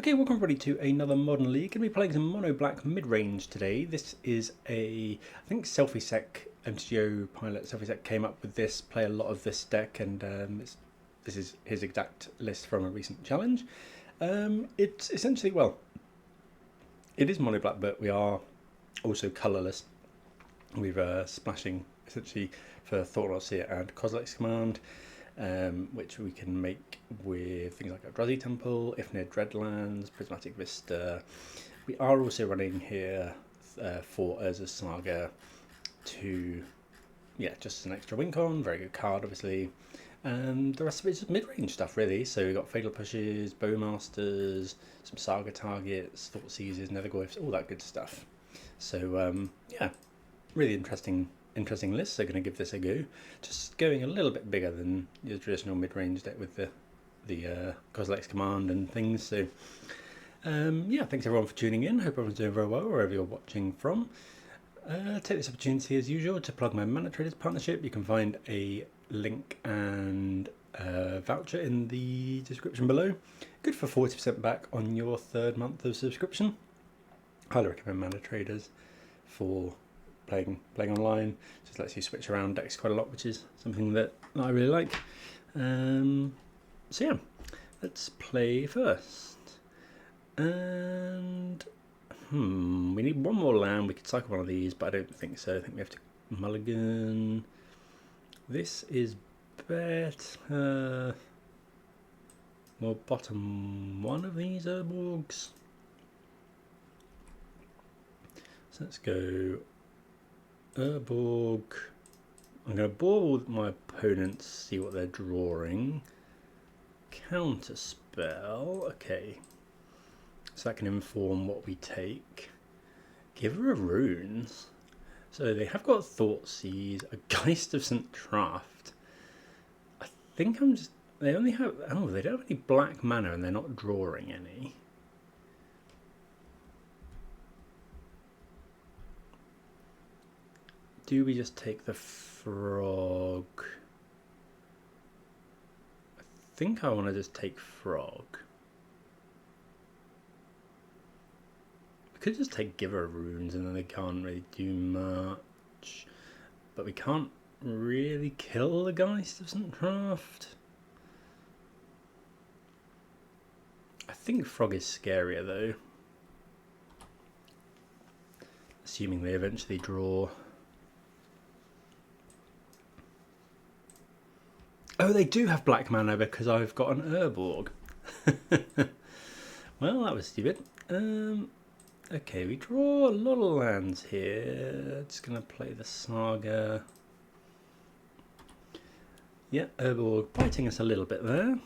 Okay, welcome everybody to another Modern League. Going to be playing some Mono Black Midrange today. This is I think Selfeisek, MTG pilot Selfeisek came up with this, play a lot of this deck, and this is his exact list from a recent challenge. It's essentially, well, it is Mono Black, but we are also colourless. We're splashing essentially for Thought Seer and Kozilek's Command. Which we can make with things like Eldrazi Temple, if near Dreadlands, Prismatic Vista. We are also running here for Urza's Saga to, just an extra win con, very good card obviously. And the rest of it is just mid-range stuff really. So we've got Fatal Pushes, Bowmasters, some Saga targets, Thought Seizes, Netherglyphs, all that good stuff. So really interesting list, so going to give this a go. Just going a little bit bigger than your traditional mid-range deck with the Kozilek's Command and things. So thanks everyone for tuning in. Hope everyone's doing very well wherever you're watching from. Take this opportunity as usual to plug my Manatraders partnership. You can find a link and voucher in the description below. Good for 40% back on your third month of subscription. Highly recommend Manatraders for playing online. Just lets you switch around decks quite a lot, which is something that I really like. Let's play first. And we need one more land. We could cycle one of these, but I don't think so. I think we have to mulligan. This is better. We'll bottom one of these Urborgs. So let's go Urborg. I'm going to bore my opponents, see what they're drawing. Counterspell. Okay. So that can inform what we take. Giver of Runes. So they have got Thoughtseize, a Geist of St. Traft. I think they only have, they don't have any black mana and they're not drawing any. Do we just take the frog? I think I want to just take frog. We could just take Giver of Runes and then they can't really do much. But we can't really kill the Geist of St. Traft. I think frog is scarier though. Assuming they eventually draw. Oh, they do have black mana because I've got an Urborg. Well, that was stupid. Okay, we draw a lot of lands here. Just going to play the Saga. Yeah, Urborg biting us a little bit there.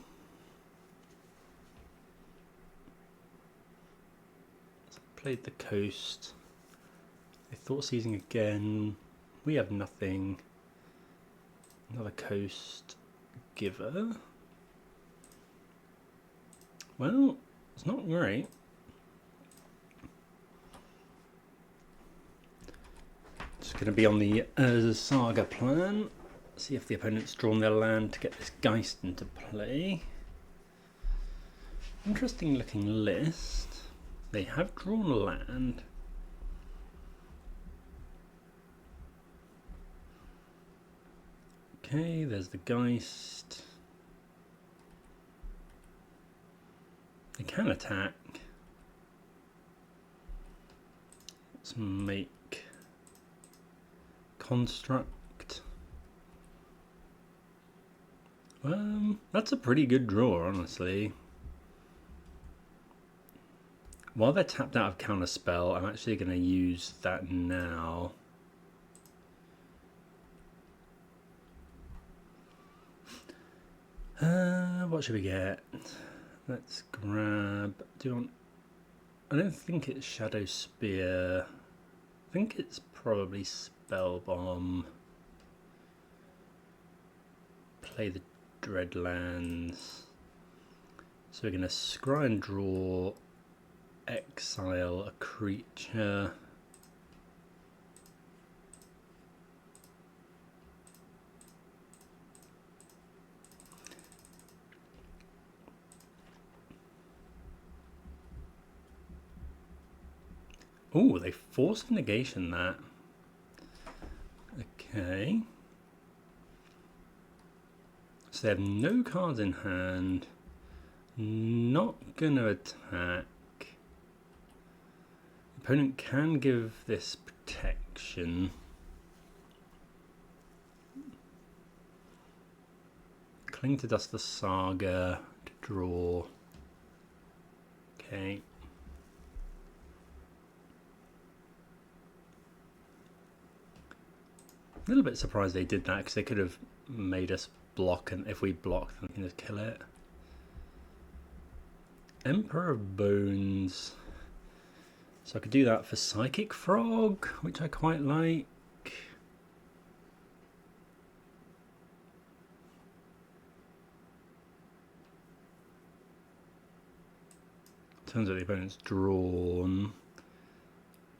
So played the coast. They thought seizing again. We have nothing. Another coast. Giver. Well, it's not great. Just going to be on the Saga plan. See if the opponent's drawn their land to get this Geist into play. Interesting looking list. They have drawn a land. Okay, there's the Geist. They can attack. Let's make construct. That's a pretty good draw, honestly. While they're tapped out of counterspell, I'm actually going to use that now. What should we get? Let's grab. I don't think it's Shadow Spear. I think it's probably Spell Bomb. Play the Dreadlands. So we're going to scry and draw, exile a creature. Oh, they forced negation that. Okay. So they have no cards in hand. Not gonna attack. Opponent can give this protection. Cling to Dust the Saga to draw. Okay. A little bit surprised they did that because they could have made us block, and if we block, then we can just kill it. Emperor of Bones. So I could do that for Psychic Frog, which I quite like. Turns out the opponent's drawn.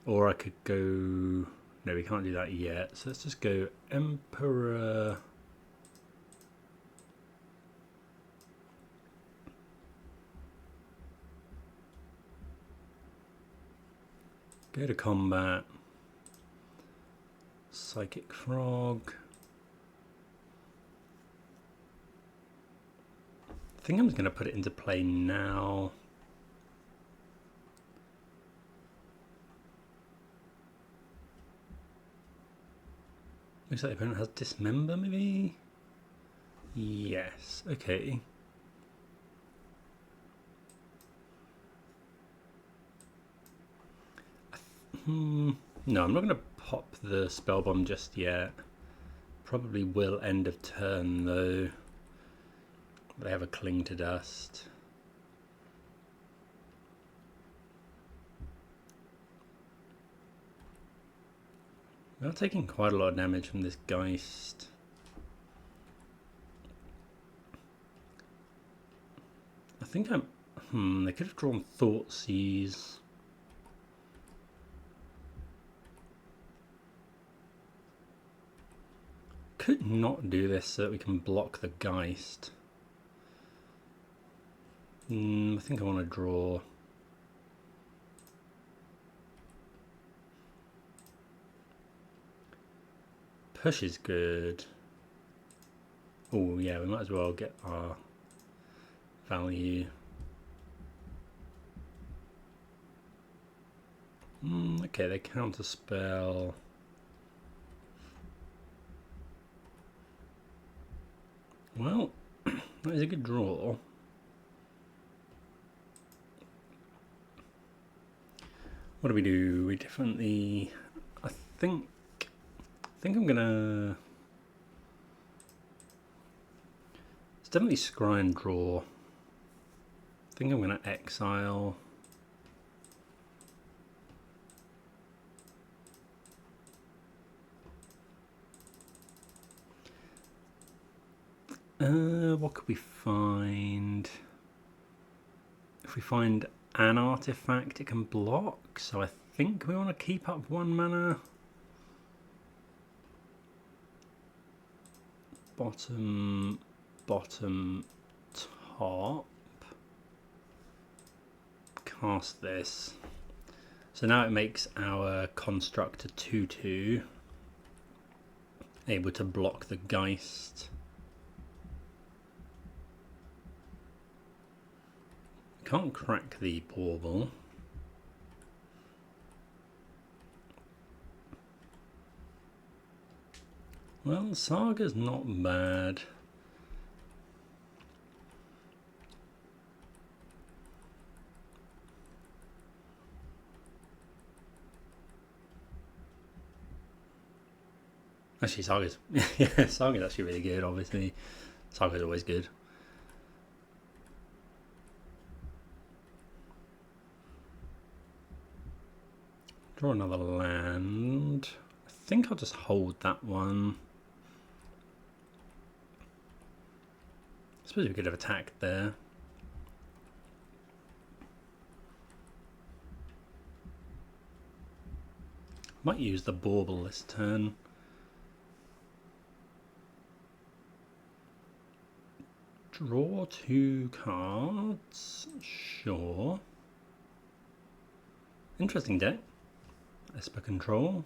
Or I could go... No, we can't do that yet. So let's just go Emperor... Go to combat. Psychic Frog. I think I'm just going to put it into play now. Looks like the opponent has Dismember, maybe? Yes, okay. No, I'm not going to pop the Spell Bomb just yet. Probably will end of turn, though. They have a Cling to Dust. We're taking quite a lot of damage from this Geist. I think I'm... they could have drawn Thoughtseize. Could not do this so that we can block the Geist. I think I want to draw. Push is good. Oh yeah, we might as well get our value. Okay, they counter spell. Well, that is a good draw. What do we do? We definitely... I think I'm gonna... It's definitely scry and draw. I think I'm gonna exile. What could we find? If we find an artifact, it can block. So I think we want to keep up 1 mana. Bottom, top. Cast this. So now it makes our construct a 2/2, able to block the Geist. Can't crack the Bauble. Well, Saga's not bad. Actually, Saga's yeah, Saga's actually really good. Obviously, Saga's always good. Draw another land. I think I'll just hold that one. I suppose we could have attacked there. Might use the Bauble this turn. Draw 2 cards. Sure. Interesting deck. Esper control.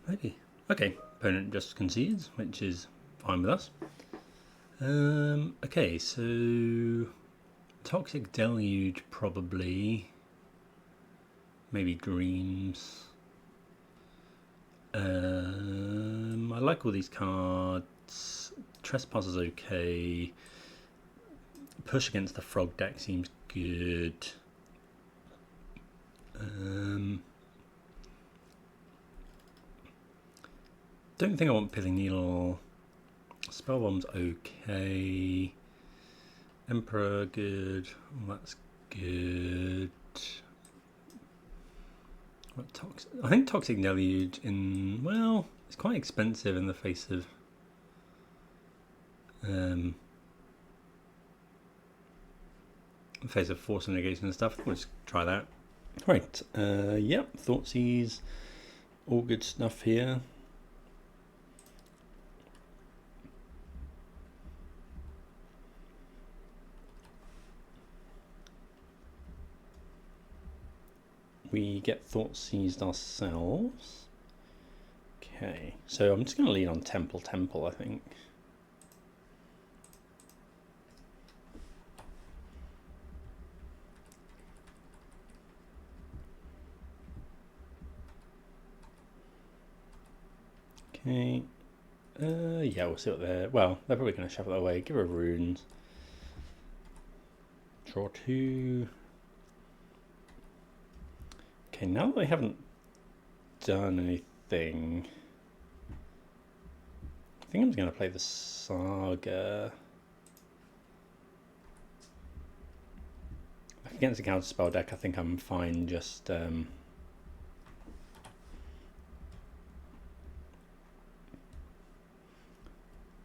Maybe. Okay, opponent just concedes, which is fine with us. Okay, so Toxic Deluge probably. Maybe Dreams. I like all these cards. Trespass is okay. Push against the frog deck seems good. Don't think I want Pithing Needle. Spellbomb's okay. Emperor good. Well, that's good. What toxic? I think Toxic Deluge in, well, it's quite expensive in the face of force negation and stuff. We'll just try that. Right. Yep. Thoughtseize. All good stuff here. We get Thoughtseized ourselves. Okay, so I'm just going to lean on Temple, I think. Okay, yeah, we'll see what they're, well, they're probably going to shuffle it away. Give her runes. Draw 2. Okay, now that they haven't done anything, I think I'm just going to play the Saga. Against the counter spell deck, I think I'm fine just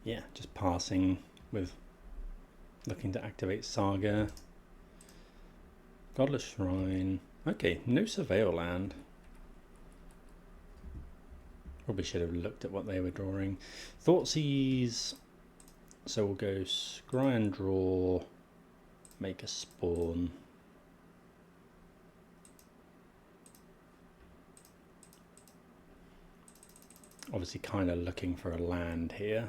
yeah, just passing with looking to activate Saga. Godless Shrine. Okay, no Surveil land. Probably should have looked at what they were drawing. Thoughtseize. So we'll go scry and draw, make a spawn. Obviously kind of looking for a land here.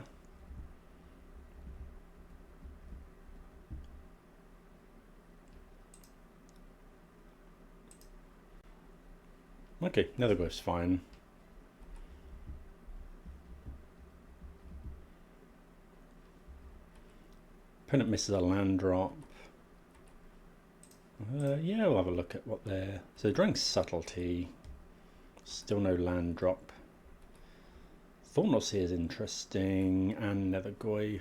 Okay, Netherglyph's fine. Opponent misses a land drop. Yeah, we'll have a look at what they're... So drawing Subtlety. Still no land drop. Thornos here is interesting, and Netherglyph.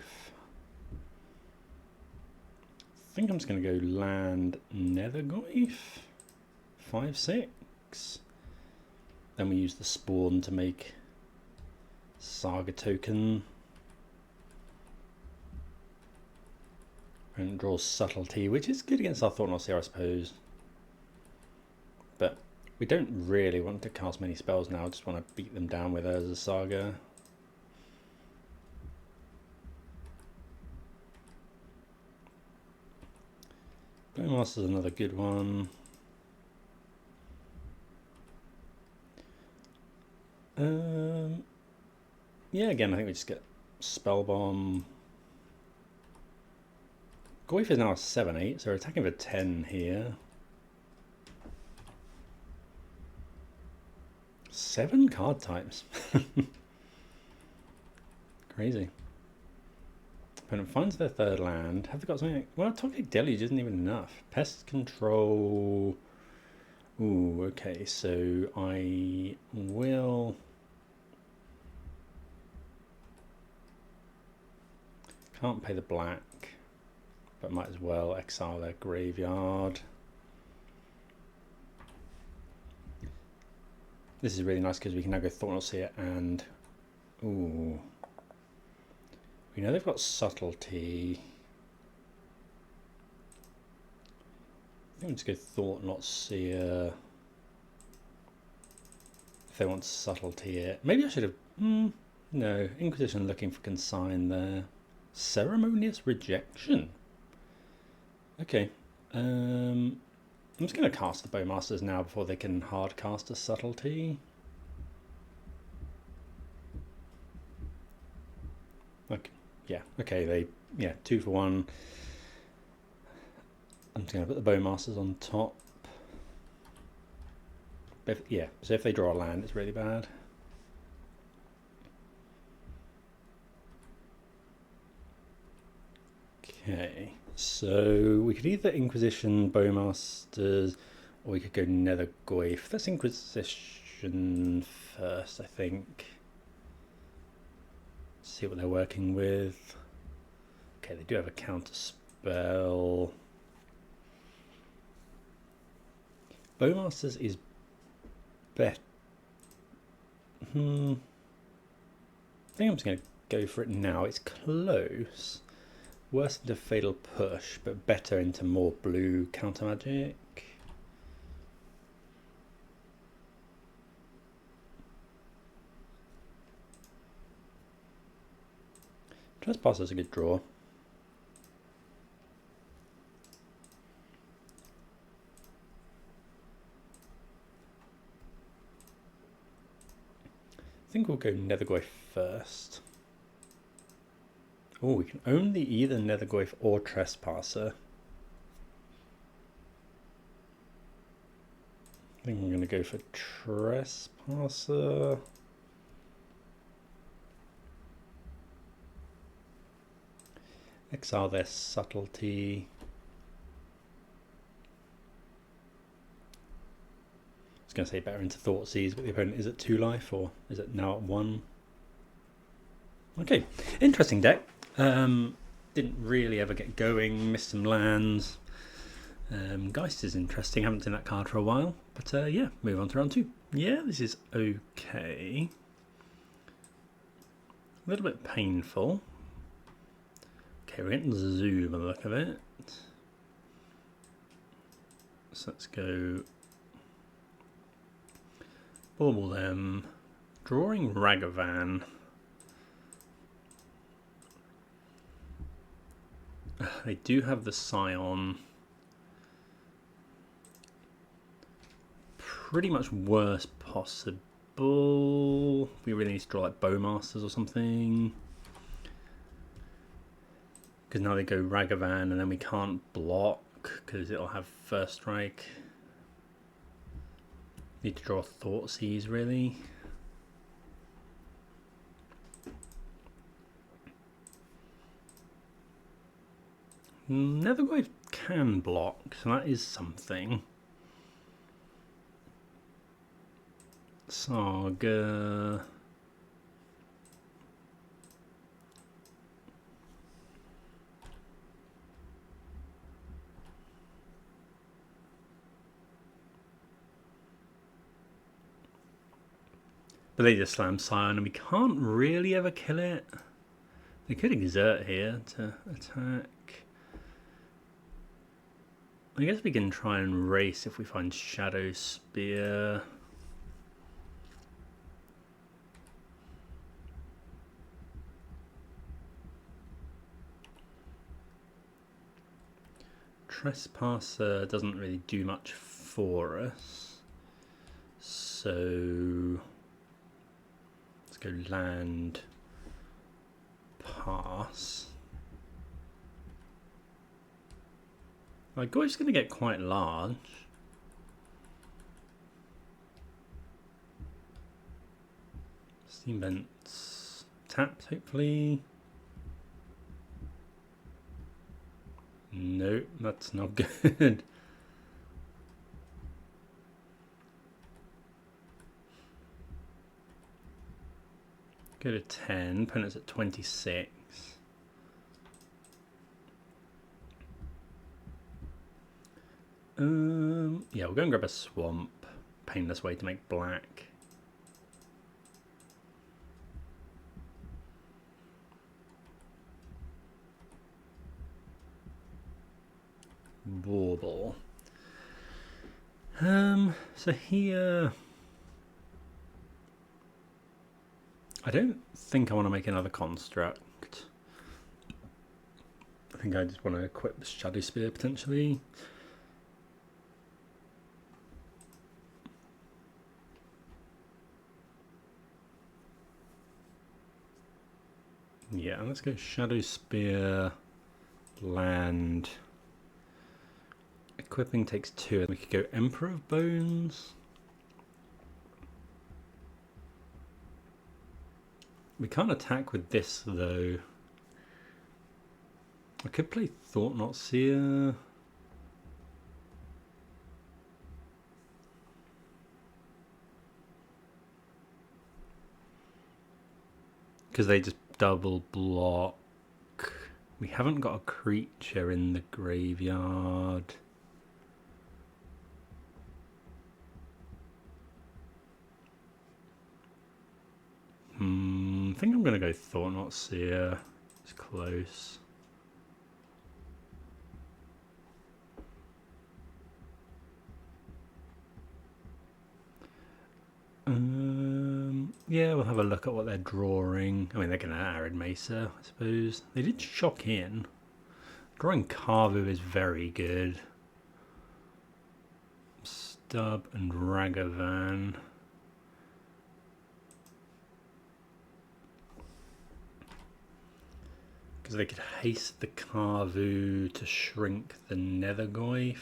I think I'm just going to go land Netherglyph. 5/6. Then we use the spawn to make Saga token. And draws Subtlety, which is good against our Thornos here, I suppose. But we don't really want to cast many spells now, just want to beat them down with Urza Saga. Bowmaster's another good one. Yeah, again, I think we just get Spellbomb. Goyf is now a 7/8, so we're attacking for 10 here. 7 card types. Crazy. Opponent finds their third land. Have they got something like, well, Toxic Deluge isn't even enough. Pest Control. Ooh, okay, so I will... Can't pay the black, but might as well exile their graveyard. This is really nice because we can now go Thornos here and... Ooh. We know they've got Subtlety. I think we'll just go Thought, not Seer. If they want Subtlety it. Maybe I should have... no, Inquisition looking for Consign there. Ceremonious Rejection. Okay. I'm just going to cast the Bowmasters now before they can hard cast a Subtlety. Okay, yeah, okay, yeah, 2 for 1. I'm just going to put the Bowmasters on top. But yeah, so if they draw a land, it's really bad. Okay, so we could either Inquisition, Bowmasters, or we could go Nethergoyf. Let's Inquisition first, I think. See what they're working with. Okay, they do have a counter spell. Bowmasters is better. I think I'm just going to go for it now. It's close. Worse into Fatal Push, but better into more blue counter magic. Trespasser's a good draw. I think we'll go Nethergoyf first. Oh, we can only either Nethergoyf or Trespasser. I think I'm going to go for Trespasser. Exile their Subtlety. I was going to say better into Thoughtseize, but the opponent is at 2 life, or is it now at 1? Okay, interesting deck. Didn't really ever get going, missed some lands. Geist is interesting, haven't seen that card for a while. But yeah, move on to round 2. Yeah, this is okay. A little bit painful. Okay, we're getting Zoo by the look of it. So let's go bauble them. Drawing Ragavan. They do have the Scion. Pretty much worst possible. We really need to draw like Bowmasters or something. Because now they go Ragavan and then we can't block because it'll have first strike. Need to draw Thoughtseize really. Nethergoyf can block, so that is something. Saga. But they just slam Scion and we can't really ever kill it. They could exert here to attack. I guess we can try and race if we find Shadow Spear. Trespasser doesn't really do much for us. So let's go land, pass. My Goyf's going to get quite large. Steam Vents tapped, hopefully. No, that's not good. Go to 10, opponent's at 26. Yeah, we'll go and grab a swamp. Painless way to make black. Bauble. So here, I don't think I want to make another construct. I think I just want to equip the Shadow Spear potentially. Yeah, let's go Shadow Spear, land. Equipping takes 2. We could go Emperor of Bones. We can't attack with this though. I could play Thought Not Seer. Because they just double block. We haven't got a creature in the graveyard. I think I'm going to go Thought Not Seer. It's close. Yeah, we'll have a look at what they're drawing. I mean, they're going to Arid Mesa, I suppose. They did shock in. Drawing Carvu is very good. Stub and Ragavan. Because they could haste the Carvu to shrink the Nethergoyf.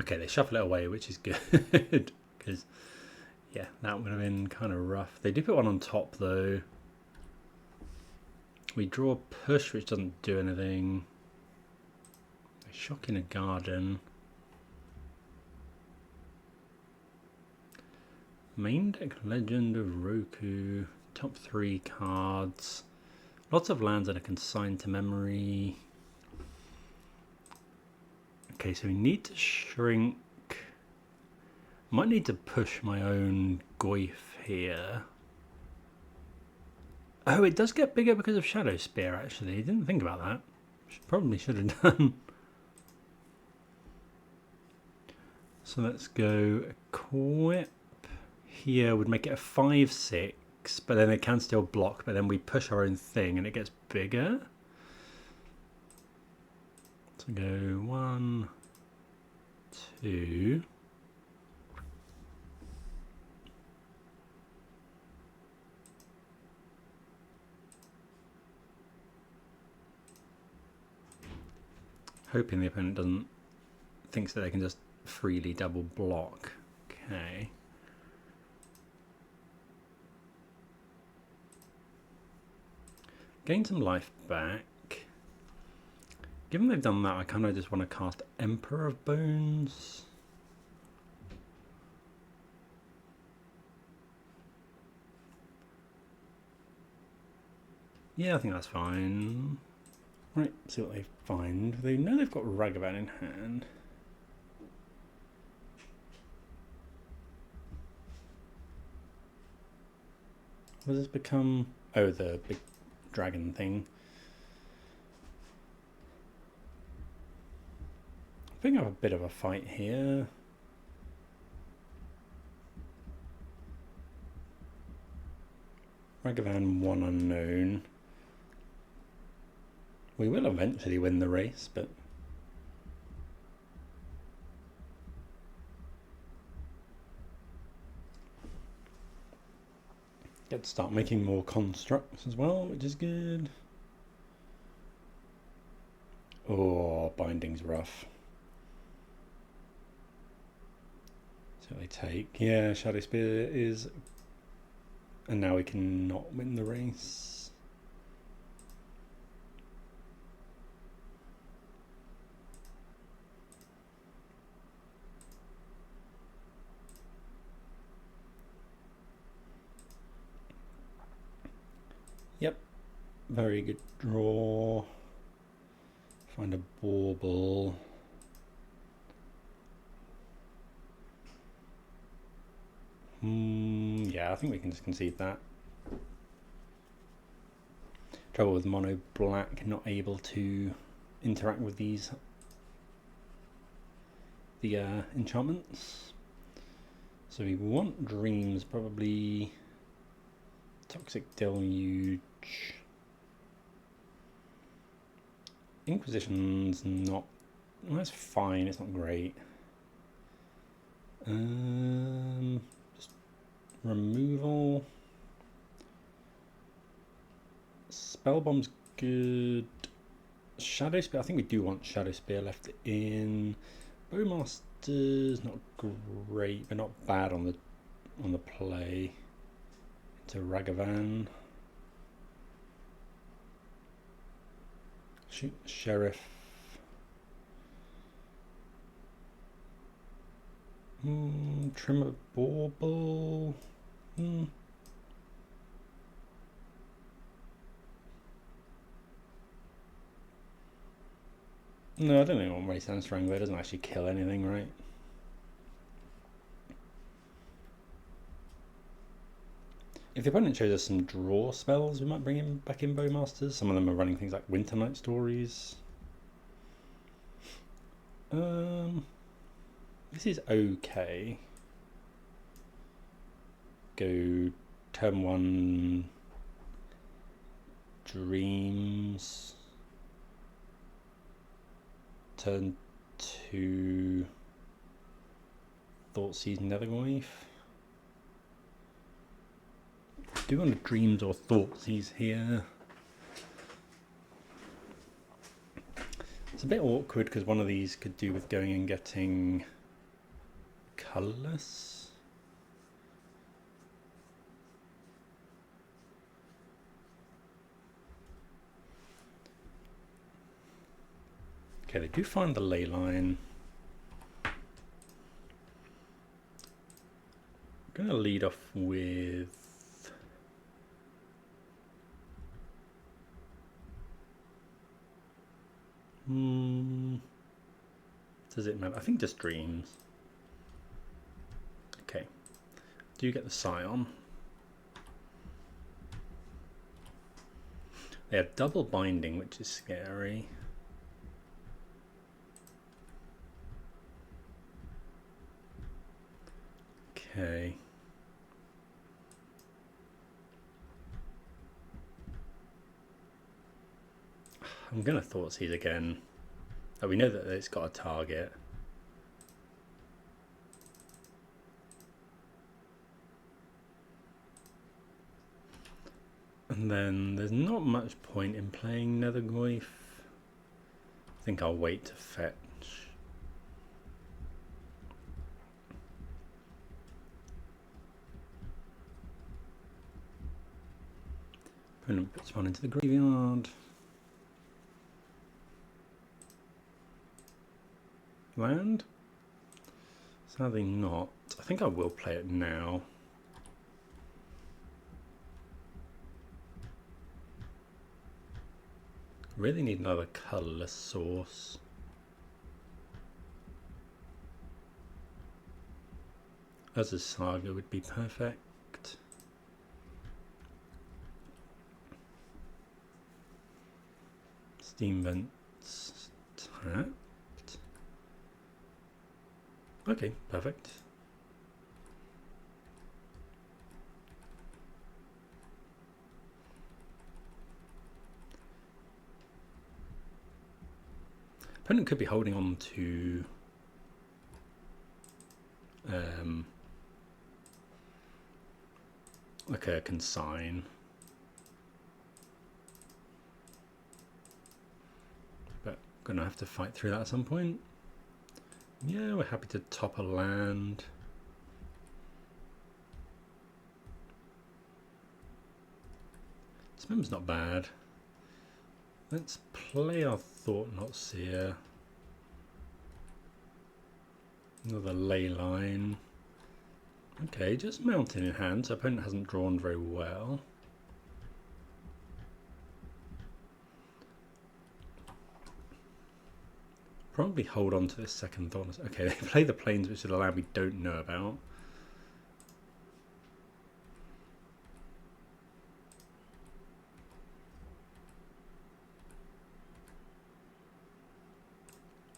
Okay, they shuffle it away, which is good. Because, yeah, that would have been kind of rough. They do put one on top, though. We draw push, which doesn't do anything. They shock in a garden. Main deck Legend of Roku. Top 3 cards. Lots of lands that are consigned to memory. Okay, so we need to shrink. Might need to push my own Goyf here. Oh, it does get bigger because of Shadow Spear, actually. I didn't think about that. Probably should have done. So let's go equip. Here would make it a 5/6, but then it can still block, but then we push our own thing and it gets bigger. So go 1, 2. Hoping the opponent thinks that they can just freely double block. Okay. Gain some life back. Given they've done that, I kind of just want to cast Emperor of Bones. Yeah, I think that's fine. Right, see what they find. They know they've got Ragavan in hand. What does this become? Oh, the big dragon thing. I think I have a bit of a fight here. Ragavan 1 unknown. We will eventually win the race, but get to start making more constructs as well, which is good. Oh, binding's rough. So they take, yeah, Shadow Spear is, and now we can not win the race. Yep, very good draw. Find a bauble. Yeah, I think we can just concede that. Trouble with mono black, not able to interact with the enchantments. So we want dreams, probably Toxic Deluge. Inquisition's not, well, that's fine, it's not great. Just Removal. Spellbomb's good. Shadow Spear, I think we do want Shadow Spear left in. Bowmaster's not great, but not bad on the play. Into Ragavan. Shoot Sheriff. Trimmer Bauble. No, I don't think I want Race and Strangler. It doesn't actually kill anything, right? If the opponent shows us some draw spells, we might bring him back in Bowmasters. Some of them are running things like Winter Night Stories. This is okay. Go turn 1 Dreams. Turn 2 Thoughtseize Netherglyph. Do you want a Dreams or Thoughtseize here? It's a bit awkward because one of these could do with going and getting colourless. Okay, they do find the ley line. I'm going to lead off with does it matter? I think just Dreams. Okay, do you get the Scion? They have double binding, which is scary. Okay. I'm going to Thoughtseize again. Oh, we know that it's got a target. And then there's not much point in playing Netherglyph. I think I'll wait to fetch. Opponent puts one into the graveyard. Land? Sadly not. I think I will play it now. Really need another colourless source. As a Saga would be perfect. Steam Vents tapped. Okay, perfect. Opponent could be holding on to like a consign, but gonna have to fight through that at some point. Yeah, we're happy to top a land. This member's not bad. Let's play our Thought Not Seer. Another ley line. Okay, just mountain in hand, so opponent hasn't drawn very well. Probably hold on to this second Thought. Okay, they play the planes, which is a land we don't know about.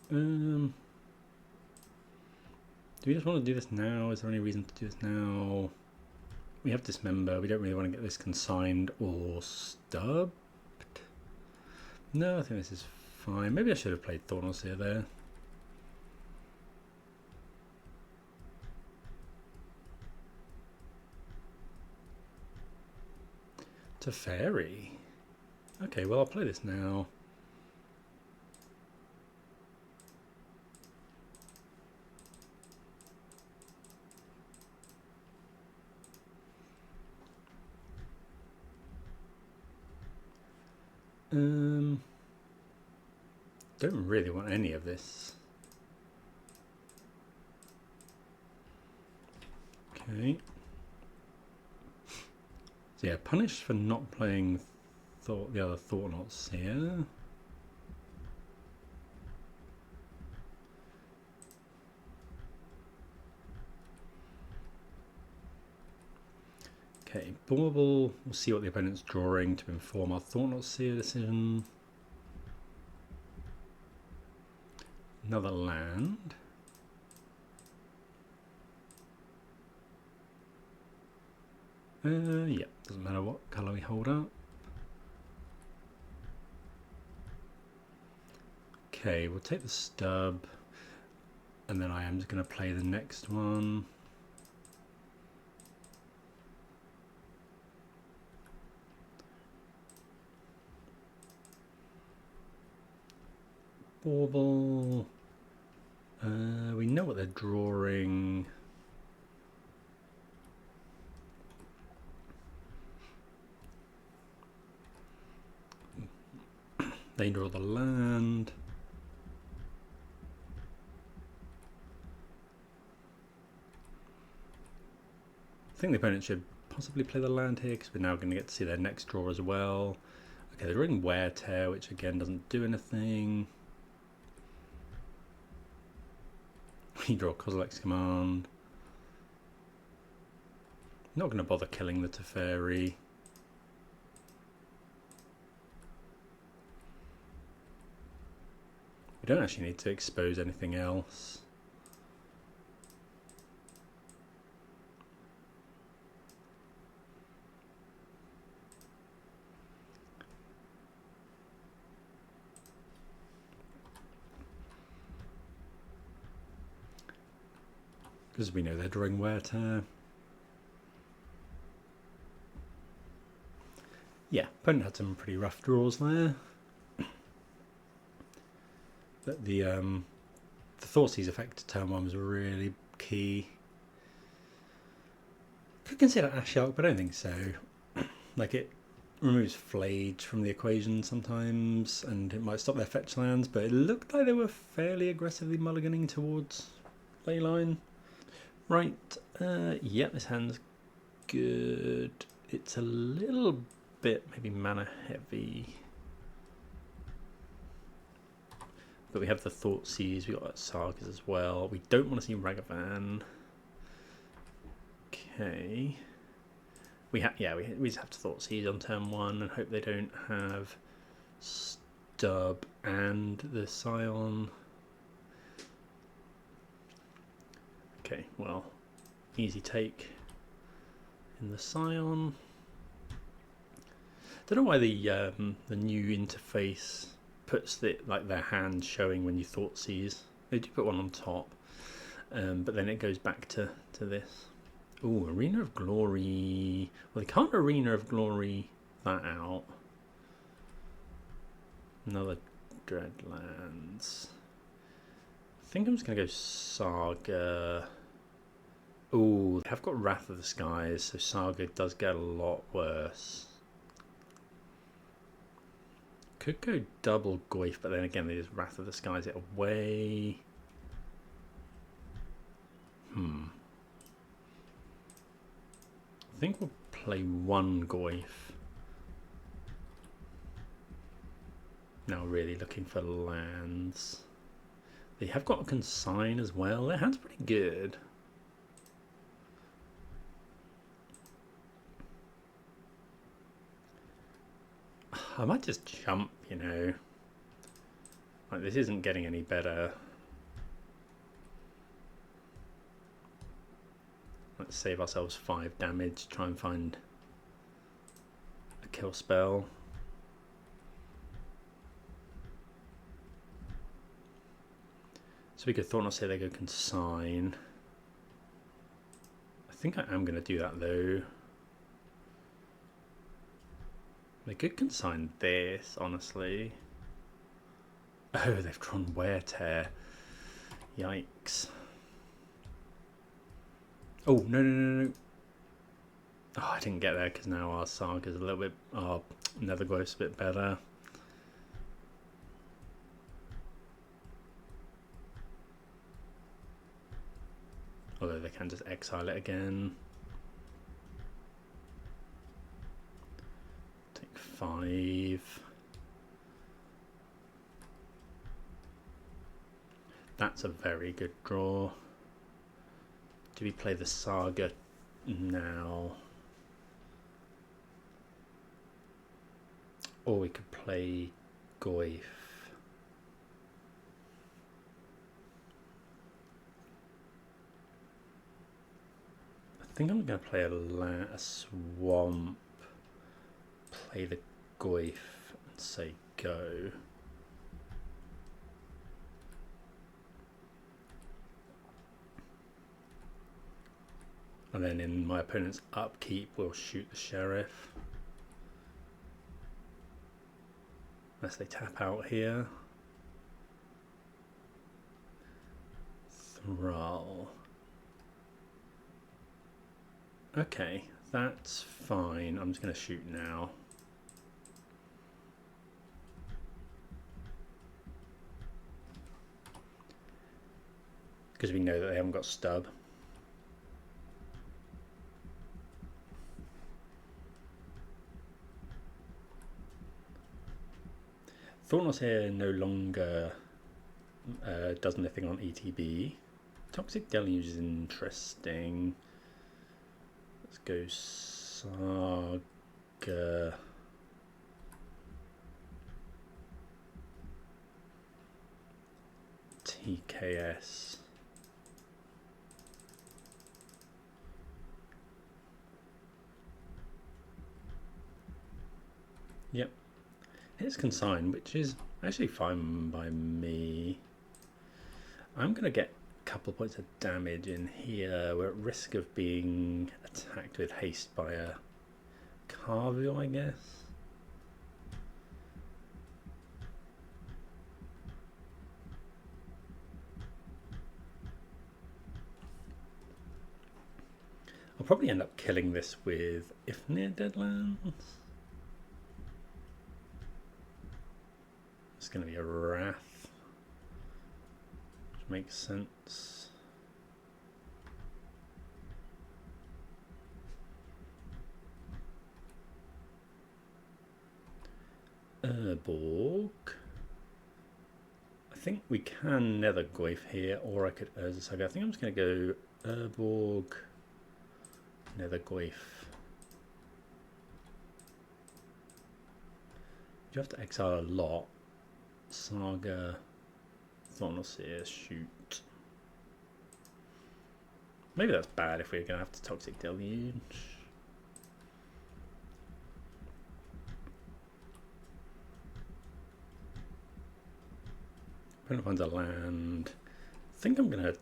Do we just want to do this now? Is there any reason to do this now? We have Dismember. We don't really want to get this consigned or stubbed. No, I think this is fine. Maybe I should have played Thorn Seer there. Teferi. Okay, well I'll play this now. Don't really want any of this. Okay. So yeah, punished for not playing the other Thought-Knots here. Okay, Bauble, we'll see what the opponent's drawing to inform our Thought-Knot Seer decision. Another land. Yeah, doesn't matter what colour we hold up. Okay, we'll take the stub, and then I am just going to play the next one. Bauble. We know what they're drawing. They draw the land. I think the opponent should possibly play the land here because we're now going to get to see their next draw as well. Okay, they're drawing Wear Tear, which again doesn't do anything. You draw Kozilek's Command. Not going to bother killing the Teferi. We don't actually need to expose anything else. Because we know they're drawing Wear Tear. Yeah, opponent had some pretty rough draws there. But the Thoughtseize effect to turn 1 was really key. Could consider Ashiok, but I don't think so. Like, it removes Flage from the equation sometimes, and it might stop their fetch lands, but it looked like they were fairly aggressively mulliganing towards Leyline. Right, yeah, this hand's good. It's a little bit maybe mana heavy. But we have the Thoughtseize, we got Sagas as well. We don't want to see Ragavan. Okay. We just have to Thoughtseize on turn 1 and hope they don't have Stub and the Scion. Okay, well, easy take in the Scion. Don't know why the new interface puts their hand showing when you Thoughtseize. They do put one on top, but then it goes back to this. Ooh, Arena of Glory. Well, they can't Arena of Glory that out. Another Dreadlands. I think I'm just going to go Saga. Ooh, I've got Wrath of the Skies, so Saga does get a lot worse. Could go double Goyf, but then again, they just Wrath of the Skies it away. I think we'll play one Goyf. Now really looking for lands. They have got a Consign as well. Their hand's pretty good. I might just jump, you know. Like, this isn't getting any better. Let's save ourselves 5 damage, try and find a kill spell. So we could Thought-Knot say they go Consign. I think I am going to do that though. They could consign this, honestly. Oh, they've drawn Wear Tear. Yikes. Oh, no, no, no, no. Oh, I didn't get there because now our Saga's a little bit... Our Nethergloif's a bit better. Although they can just exile it again. Take 5. That's a very good draw. Do we play the Saga now? Or we could play Goif. I think I'm going to play a Swamp, play the Goif and say go. And then in my opponent's upkeep, we'll shoot the Sheriff. Unless they tap out here. Thrall. Okay, that's fine. I'm just going to shoot now. Because we know that they haven't got stub. Thornos here no longer does anything on ETB. Toxic Deluge is interesting. Let's go Saga. TKS. Yep. It's consigned, which is actually fine by me. I'm going to get a couple of points of damage in here. We're at risk of being attacked with haste by a Carville, I guess. I'll probably end up killing this with if near Deadlands. It's going to be a Wrath, which makes sense. Urborg. I think we can Nethergloif here, or I could Saga. I think I'm just going to go Urborg, Nethergloif. You have to exile a lot. Saga, Thornoseer, shoot. Maybe that's bad if we're going to have to Toxic Deluge. Opponent finds a land. I think I'm going to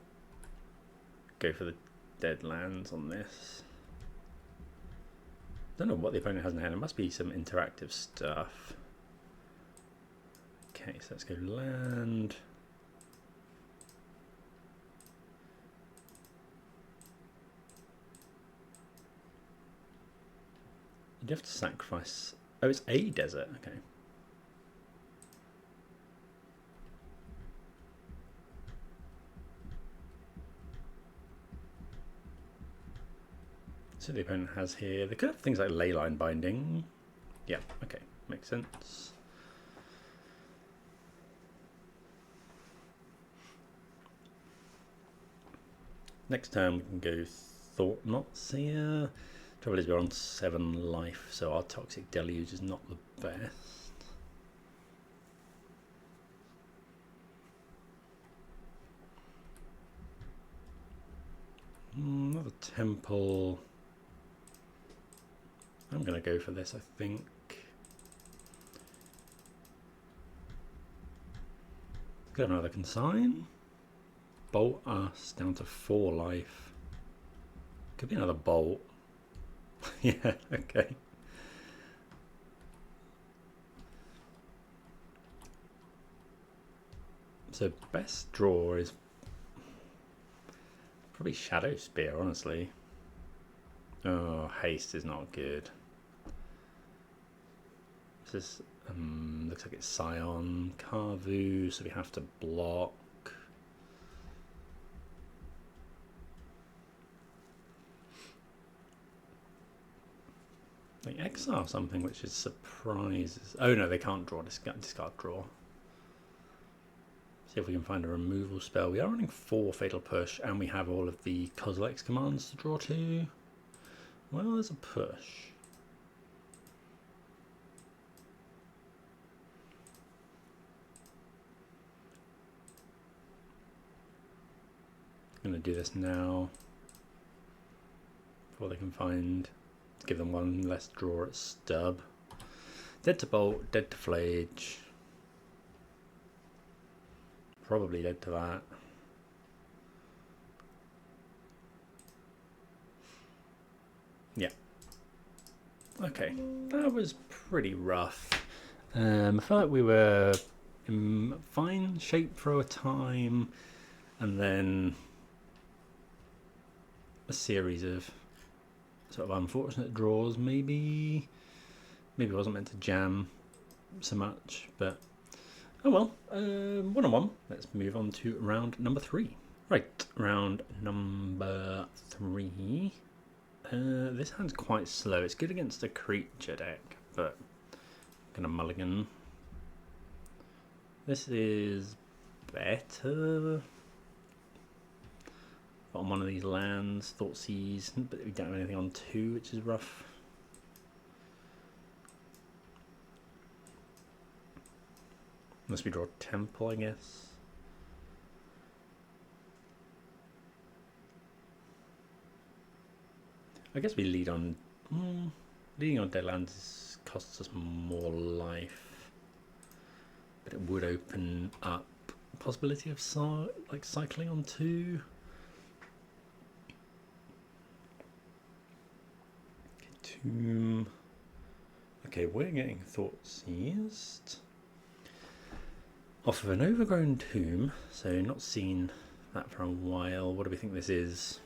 go for the Deadlands on this. Don't know what the opponent has in hand. It must be some interactive stuff. Okay, so let's go land. You have to sacrifice. Oh, it's a desert. Okay. So the opponent has here. They could have things like Leyline Binding. Yeah. Okay, makes sense. Next turn we can go Thought-Knot-Seer. Trouble is we're on 7 life, so our Toxic Deluge is not the best. Another Temple. I'm going to go for this, I think. Could have another Consign. Bolt us down to 4 life. Could be another bolt. Yeah, okay. So best draw is probably Shadow Spear, honestly. Oh, haste is not good. This is looks like it's Scion, Carvu, so we have to block. They exile something, which is surprises. Oh no, they can't draw. Discard draw. See if we can find a removal spell. We are running 4 Fatal Push, and we have all of the Kozilek's commands to draw to. Well, there's a push. I'm going to do this now before they can find. Give them one less draw at stub. Dead to Bolt, dead to Flage. Probably dead to that. Yeah. Okay, that was pretty rough. I felt like we were in fine shape for a time, and then a series of sort of unfortunate draws. Maybe it wasn't meant to jam so much, but oh well. 1-on-1. Let's move on to round number 3. Right, round number 3. This hand's quite slow. It's good against a creature deck, but I'm gonna mulligan. This is better. On one of these lands, Thoughtseize, but we don't have anything on 2, which is rough. Unless we draw Temple, I guess. I guess we lead on. Leading on dead lands costs us more life, but it would open up the possibility of like cycling on 2. Tomb. Okay, we're getting Thoughtseized off of an overgrown tomb, so not seen that for a while. What do we think this is?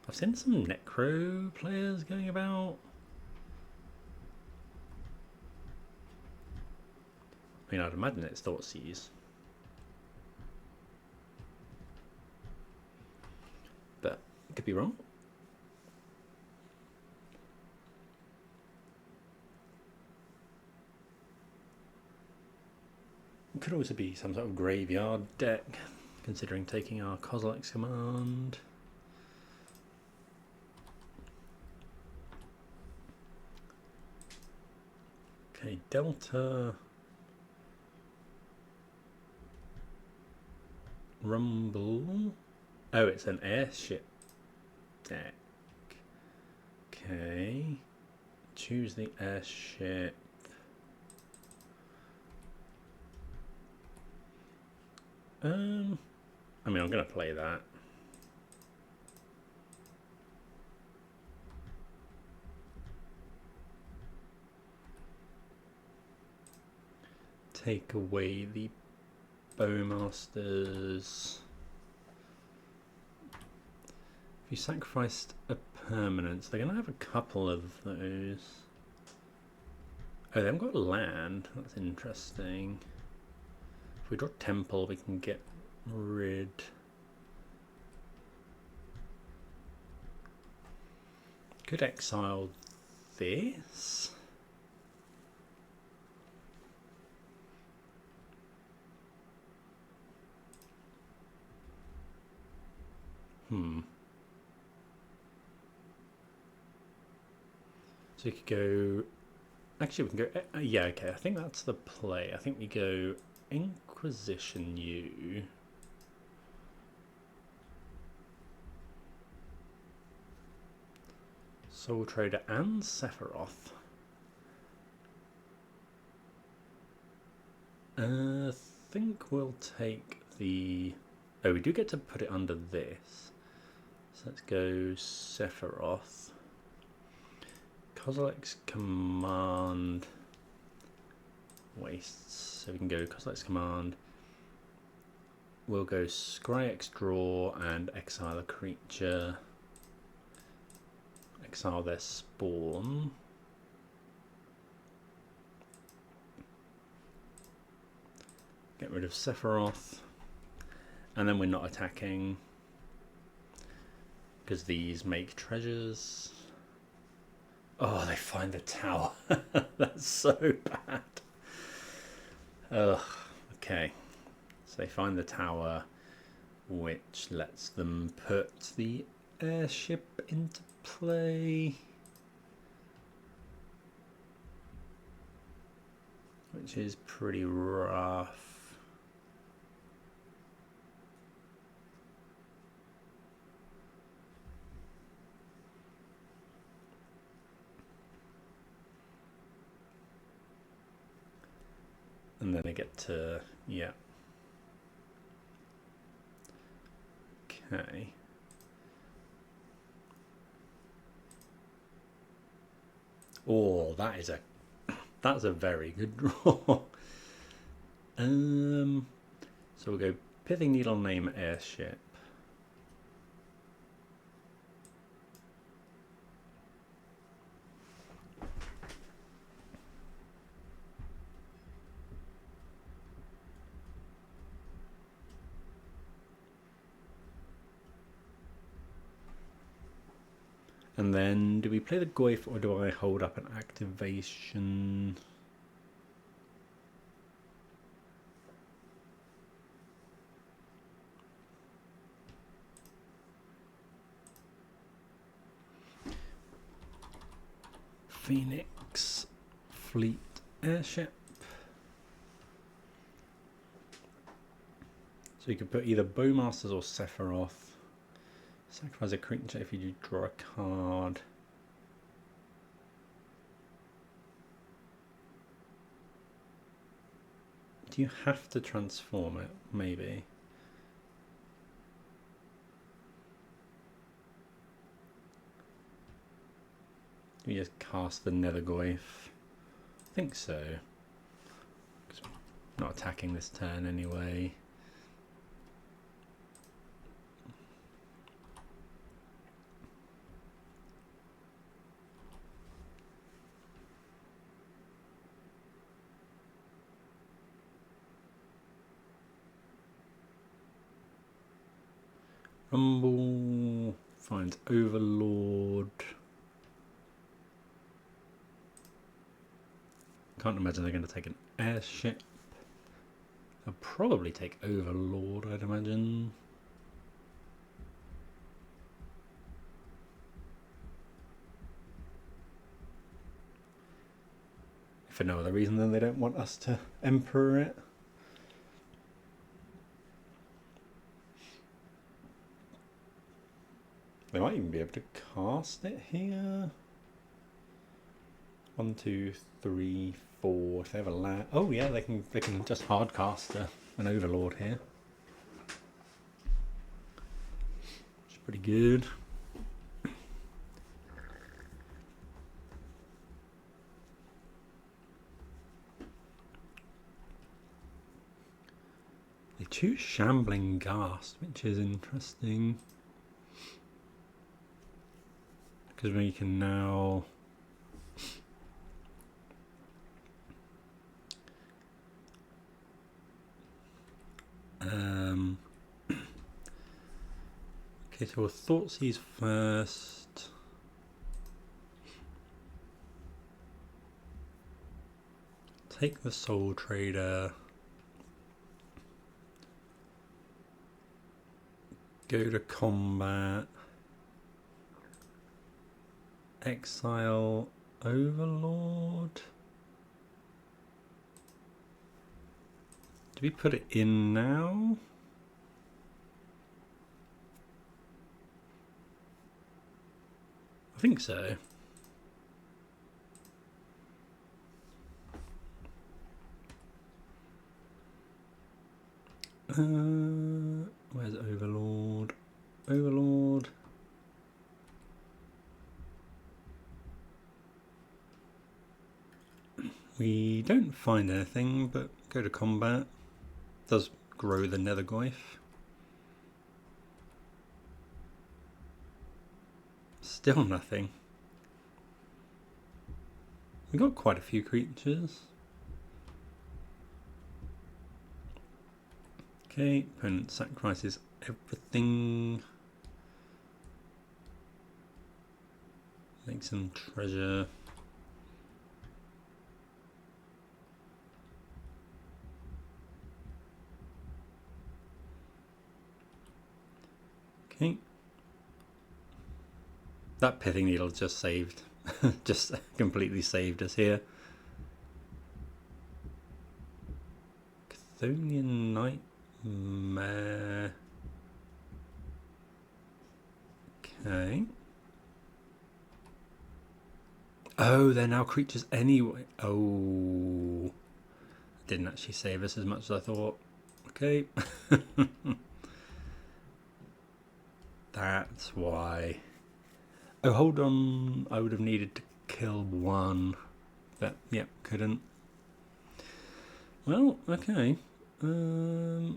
I've seen some Necro players going about. I mean, I'd imagine it's Thoughtseize, but it could be wrong. It could also be some sort of graveyard deck, considering taking our Kozilek's command. Okay, Delta. Rumble. Oh, it's an airship deck. Okay. Choose the airship. I mean, I'm going to play that. Take away the Bowmasters. If you sacrificed a permanent, they're going to have a couple of those. Oh, they haven't got land. That's interesting. If we draw Temple, we can get rid. Could exile this. So you could go. Actually, we can go. Yeah, okay. I think that's the play. I think we go Inquisition U. Soul Trader and Sephiroth. I think we'll take the. Oh, we do get to put it under this. So let's go Sephiroth. Kozilek's command wastes, so we can go Kozilek's command, we'll go scry X draw and exile a creature. Exile their spawn. Get rid of Sephiroth. And then we're not attacking because these make treasures. Oh, they find the tower. That's so bad. Ugh. Okay. So they find the tower, which lets them put the airship into play. Which is pretty rough. And then I get to, yeah. Okay. Oh, that's a very good draw. So we'll go Pithing Needle name airship. And then, do we play the Goyf or do I hold up an activation? Phoenix Fleet Airship. So you could put either Bowmasters or Sephiroth. Sacrifice a creature if you do draw a card. Do you have to transform it? Maybe. Do you just cast the Nethergoyf? I think so. 'Cause I'm not attacking this turn anyway. Rumble finds Overlord. Can't imagine they're going to take an airship. They'll probably take Overlord, I'd imagine. If for no other reason than they don't want us to Emperor it. They might even be able to cast it here. 1, 2, 3, 4. If they have a land, oh yeah, they can just hard cast an Overlord here, which is pretty good. They choose Shambling Ghast, which is interesting. Because we can now okay, so we'll Thoughtseize first. Take the Soul Trader. Go to combat. Exile Overlord. Do we put it in now? I think so. Where's Overlord? Overlord. We don't find anything, but go to combat. Does grow the Nethergoyf. Still nothing. We got quite a few creatures. Okay, opponent sacrifices everything. Make some treasure. Okay. That pithing needle just saved. Just completely saved us here. Chthonian Nightmare. Okay. Oh, they're now creatures anyway. Oh. Didn't actually save us as much as I thought. Okay. That's why. Oh, hold on. I would have needed to kill one. But, yeah, couldn't. Well, okay. I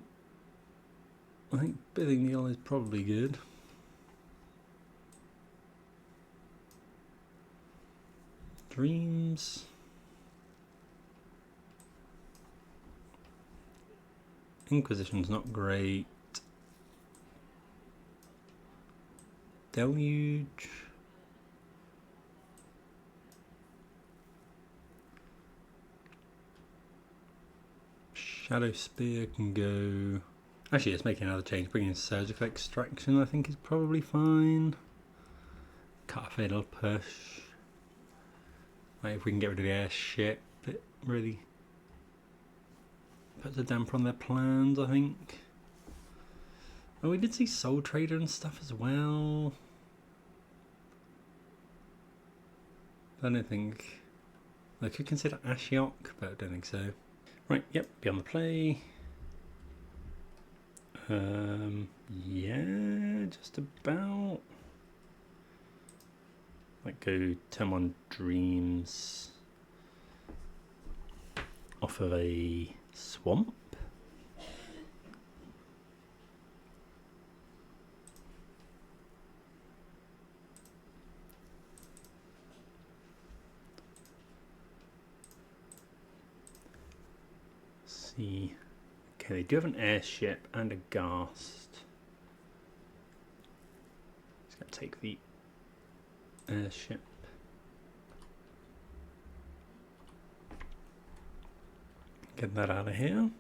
think Bidding Needle is probably good. Dreams. Inquisition's not great. Deluge. Shadow Spear can go. Actually, let's make another change. Bringing in Surgical Extraction, I think, is probably fine. Cut a Fatal Push. Like, if we can get rid of the airship, it really puts a damper on their plans, I think. Oh, we did see Soul Trader and stuff as well. I don't think. I could consider Ashiok, but I don't think so. Right, yep, Beyond the Play. Yeah, just about. Might go turn on Dreams off of a swamp. See. Okay, they do have an airship and a ghast. Just gonna take the airship. Get that out of here.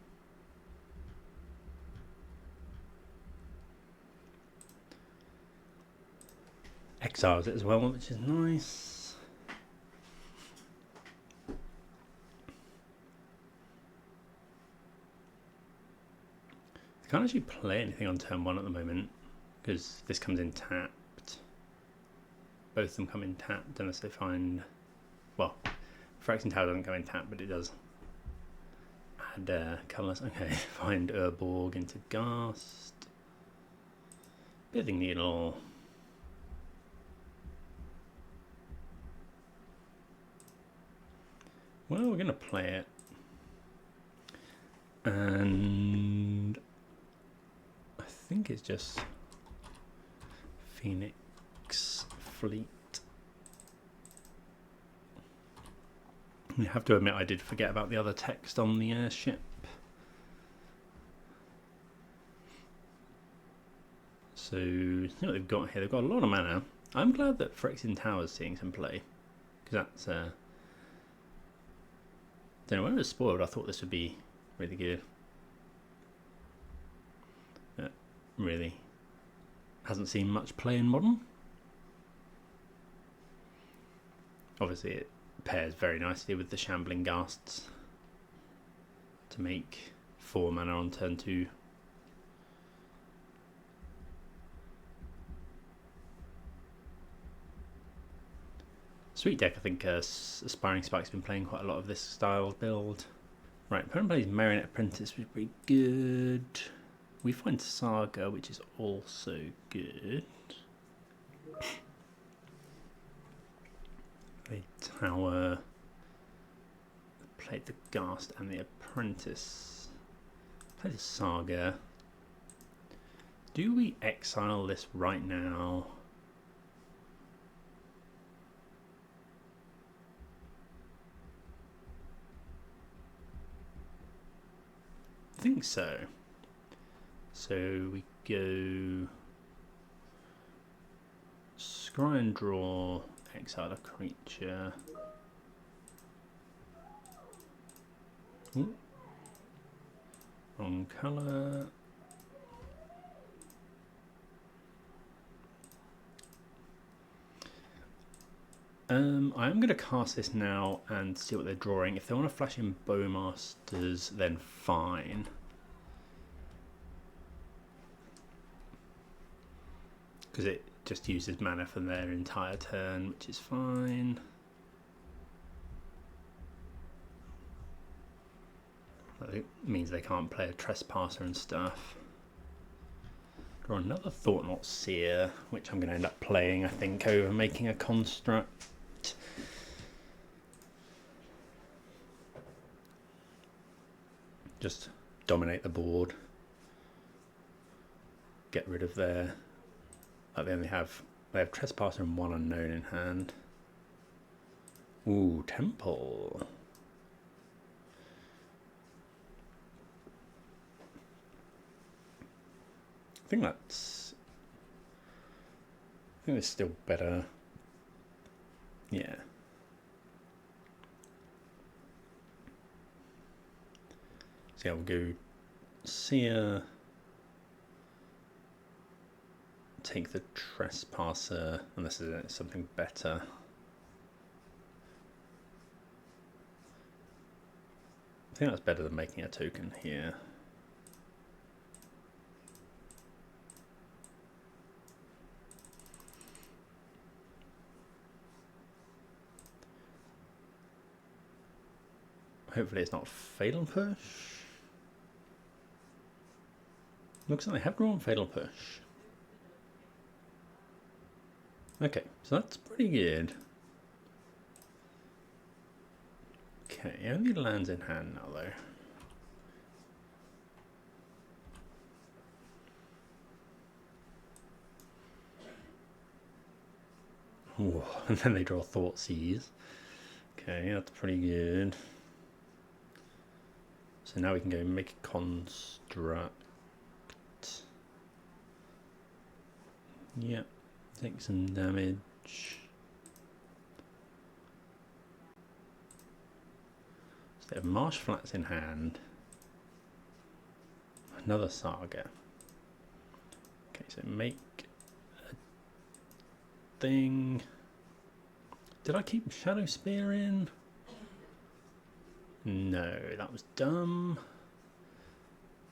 Exiles it as well, which is nice. I can't actually play anything on turn 1 at the moment because this comes in tapped. Both of them come in tapped unless they find. Well, Phyrexian Tower doesn't come in tapped, but it does add colours. Okay, find Urborg into Ghast. Bidding Needle. Well, we're going to play it. And I think it's just Phoenix Fleet. I have to admit I did forget about the other text on the airship. So, see what they've got here. They've got a lot of mana. I'm glad that Phyrexian Tower is seeing some play. Because that's... don't know, when it was spoiled I thought this would be really good. But really hasn't seen much play in Modern. Obviously it pairs very nicely with the Shambling Ghasts to make 4 mana on turn 2. Sweet deck, I think Aspiring Spike's been playing quite a lot of this style build. Right, opponent plays Marionette Apprentice, which is pretty good. We find Saga, which is also good. The Tower. Played the Ghast and the Apprentice. Play the Saga. Do we exile this right now? think so. So we go scry and draw, exile a creature. Ooh. Wrong colour. I am going to cast this now and see what they're drawing. If they want to flash in Bowmasters, then fine. Because it just uses mana for their entire turn, which is fine. That means they can't play a Trespasser and stuff. Draw another Thought-Knot Seer, which I'm going to end up playing, I think, over making a construct. Just dominate the board. Get rid of their... They have Trespasser and one unknown in hand. Ooh, Temple. I think it's still better. Yeah. So yeah, we'll go Seer, take the Trespasser, unless there's something better. I think that's better than making a token here. Hopefully it's not Fatal Push. Looks like they have drawn Fatal Push. Okay, so that's pretty good. Okay, only lands in hand now though. Ooh, and then they draw Thoughtseize. Okay, that's pretty good. So now we can go make a construct. Yep, take some damage. So they have Marsh Flats in hand. Another Saga. Okay, so make a thing. Did I keep Shadow Spear in? No, that was dumb.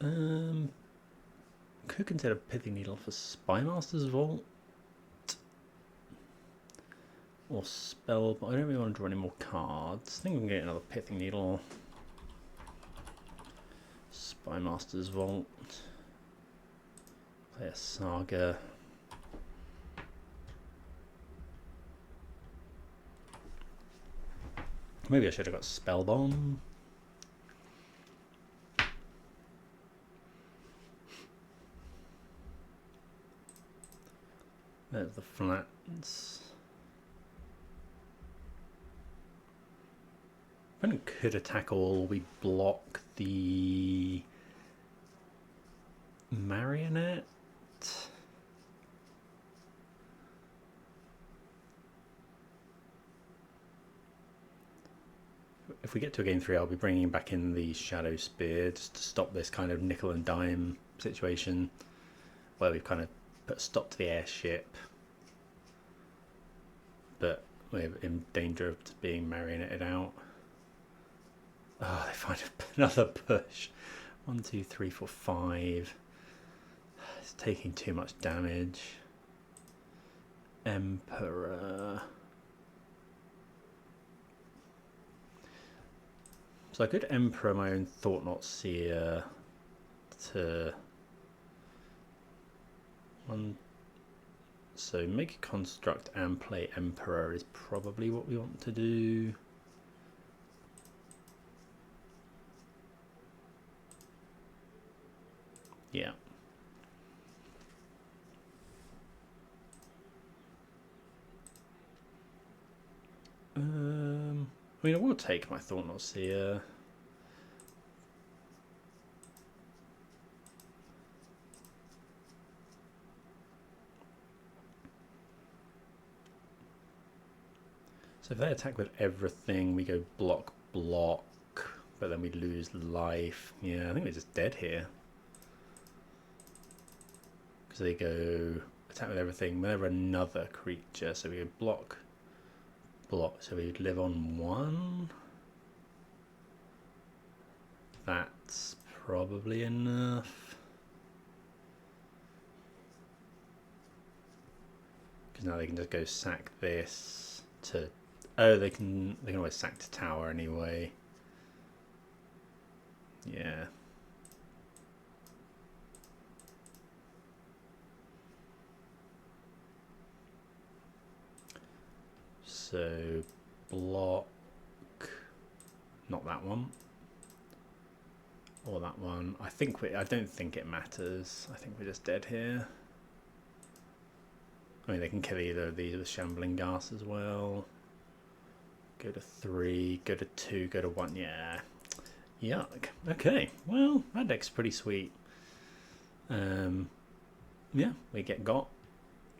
Could consider Pithing Needle for Spymaster's Vault. Or Spell, but I don't really want to draw any more cards. I think we can get another Pithing Needle. Spymaster's Vault. Play a Saga. Maybe I should have got Spell Bomb. There's the flats. Opponent could attack all. We block the Marionette. If we get to a game 3, I'll be bringing back in the Shadow Spear just to stop this kind of nickel and dime situation where we've kind of put a stop to the airship, but we're in danger of being marionetted out. Oh, they find another push. 1, 2, 3, 4, 5. It's taking too much damage. Emperor. So I could Emperor my own Thought-Knot Seer to one. So make a construct and play Emperor is probably what we want to do. Yeah. I mean, I will take my Thought-Knot Seer. So if they attack with everything, we go block, block, but then we lose life. Yeah, I think we're just dead here. Because they go attack with everything, whenever another creature, so we go block, block, so we live on 1. That's probably enough. Because now they can just go sack this to... Oh, they can always sack to tower anyway. Yeah. So block, not that one, or that one. I don't think it matters. I think we're just dead here. I mean, they can kill either of these with Shambling Gas as well. Go to 3, go to 2, go to 1. Yeah. Yuck. Okay. Well, that deck's pretty sweet. Yeah, we get got.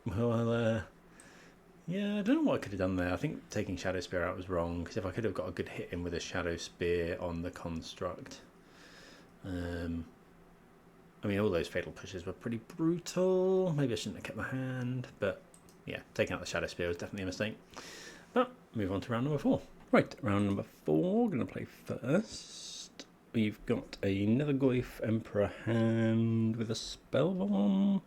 Well, yeah, I don't know what I could have done there. I think taking Shadow Spear out was wrong, because if I could have got a good hit in with a Shadow Spear on the construct. I mean, all those fatal pushes were pretty brutal. Maybe I shouldn't have kept the hand, but yeah, taking out the Shadow Spear was definitely a mistake. But move on to round number 4. Right, round number 4, going to play first. We've got a Nethergoyf Emperor hand with a Spellbomb.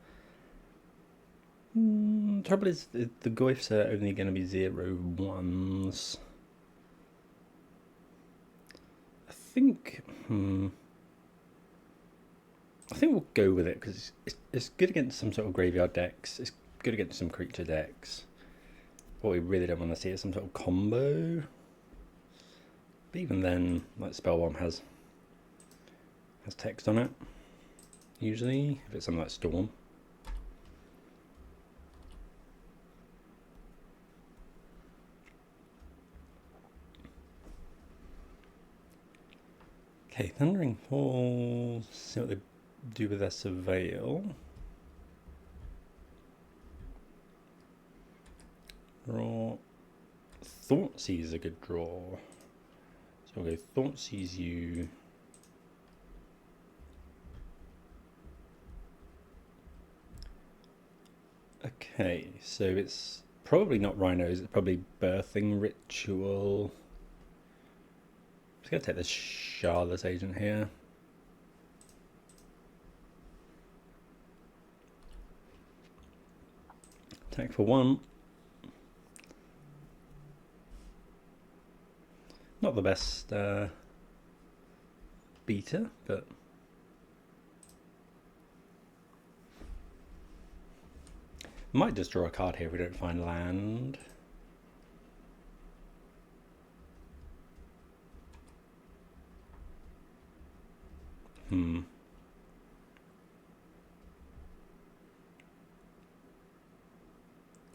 Trouble is, the Goyfs are only going to be 0/1s. I think we'll go with it because it's good against some sort of graveyard decks. It's good against some creature decks. What we really don't want to see is some sort of combo. But even then, like Spellbomb has text on it. Usually, if it's something like Storm. Okay, Thundering Falls. See what they do with their Surveil. Draw. Thoughtseize is a good draw. So we'll go Thoughtseize you. Okay, so it's probably not Rhinos, it's probably Birthing Ritual. I'm just going to take this Charlotte's Agent here. Attack for 1. Not the best beater, but might just draw a card here if we don't find land.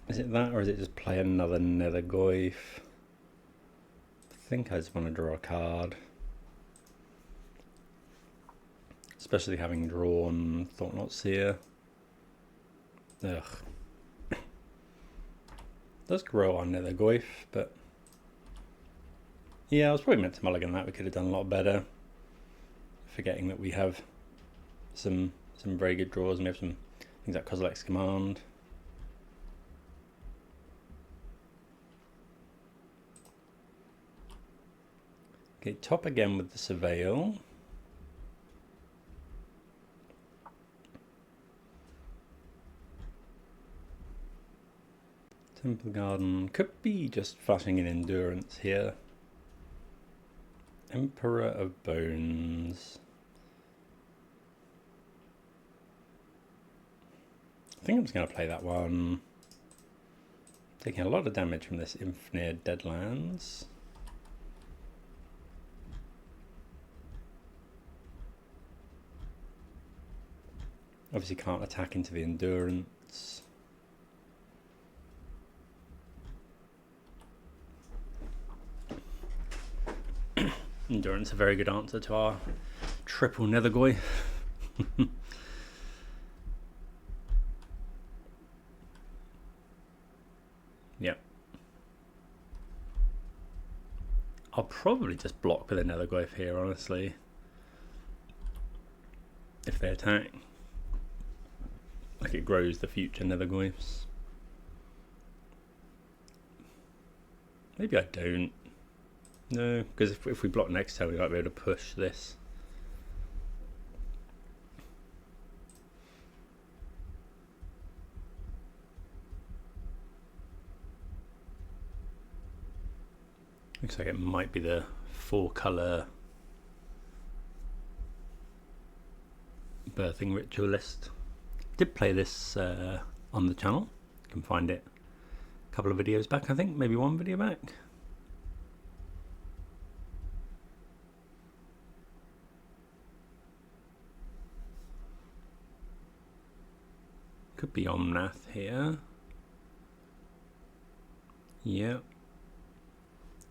Is it that, or is it just play another Nethergoyf? I think I just want to draw a card. Especially having drawn Thought-Knot Seer. Ugh. Does grow on Nethergoyf, but yeah, I was probably meant to mulligan that. We could have done a lot better. Forgetting that we have some very good draws, and we have some things like Kozilek's Command. Okay, top again with the Surveil. Temple Garden could be just flashing in Endurance here. Emperor of Bones. I think I'm just going to play that one. Taking a lot of damage from this Infinite Deadlands. Obviously can't attack into the Endurance. Endurance, a very good answer to our triple Nethergoyf. Yep. I'll probably just block with another Netherglyph here, honestly. If they attack. Like it grows the future Netherglyphs. Maybe I don't. No, because if we block next turn, we might be able to push this. Looks like it might be the 4-colour birthing ritualist. Did play this on the channel. You can find it a couple of videos back, I think, maybe one video back. Could be Omnath here. Yep.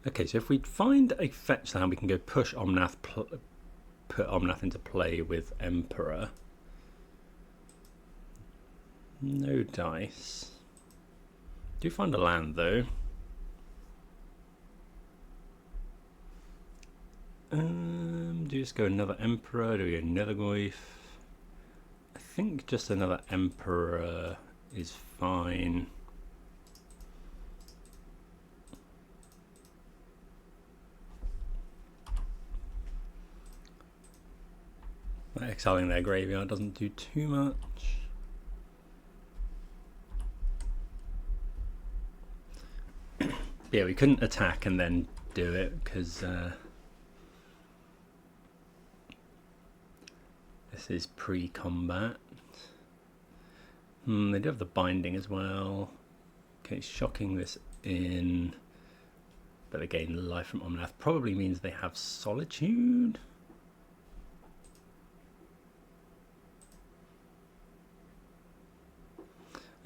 Okay, so if we find a fetch land, we can go push Omnath, put Omnath into play with Emperor. No dice. Do find a land though. Do you just go another Emperor? Do we go Netherglyph? I think just another Emperor is fine. Exiling their graveyard doesn't do too much. Yeah, we couldn't attack and then do it because this is pre-combat. They do have the binding as well. Okay, shocking this in, but they gain life from Omnath. Probably means they have Solitude.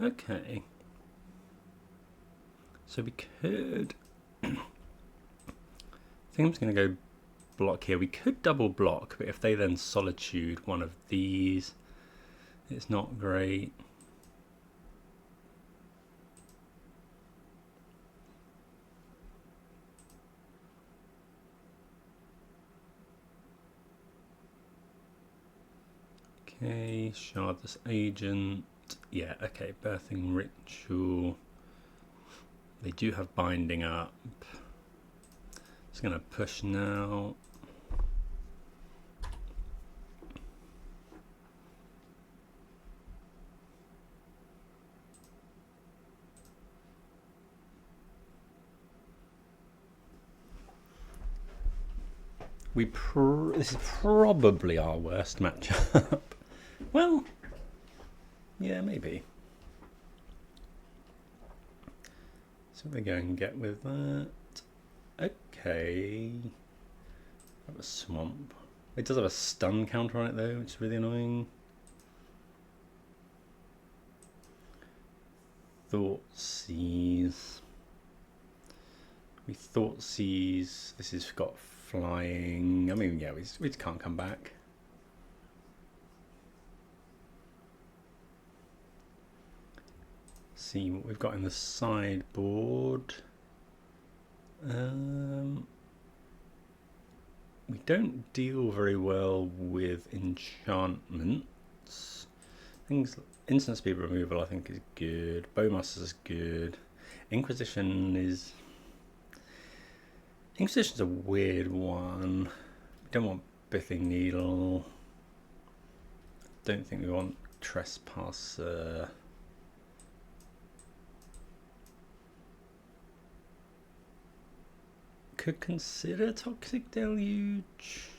Okay, so we could, I think I'm just going to go block here. We could double block, but if they then Solitude one of these, it's not great. Okay, Shardless Agent. Yeah, okay, Birthing Ritual. They do have binding up. Just going to push now. This is probably our worst matchup. Well, yeah, maybe. So we're going to get with that. Okay. Have a swamp. It does have a stun counter on it though, which is really annoying. Thoughtseize. We Thoughtseize. This has got flying. I mean, yeah, we just can't come back. See what we've got in the sideboard. We don't deal very well with enchantments. Things, instant speed removal I think is good. Bowmaster is good. Inquisition's a weird one. We don't want Bithing Needle. Don't think we want Trespasser. Could consider Toxic Deluge.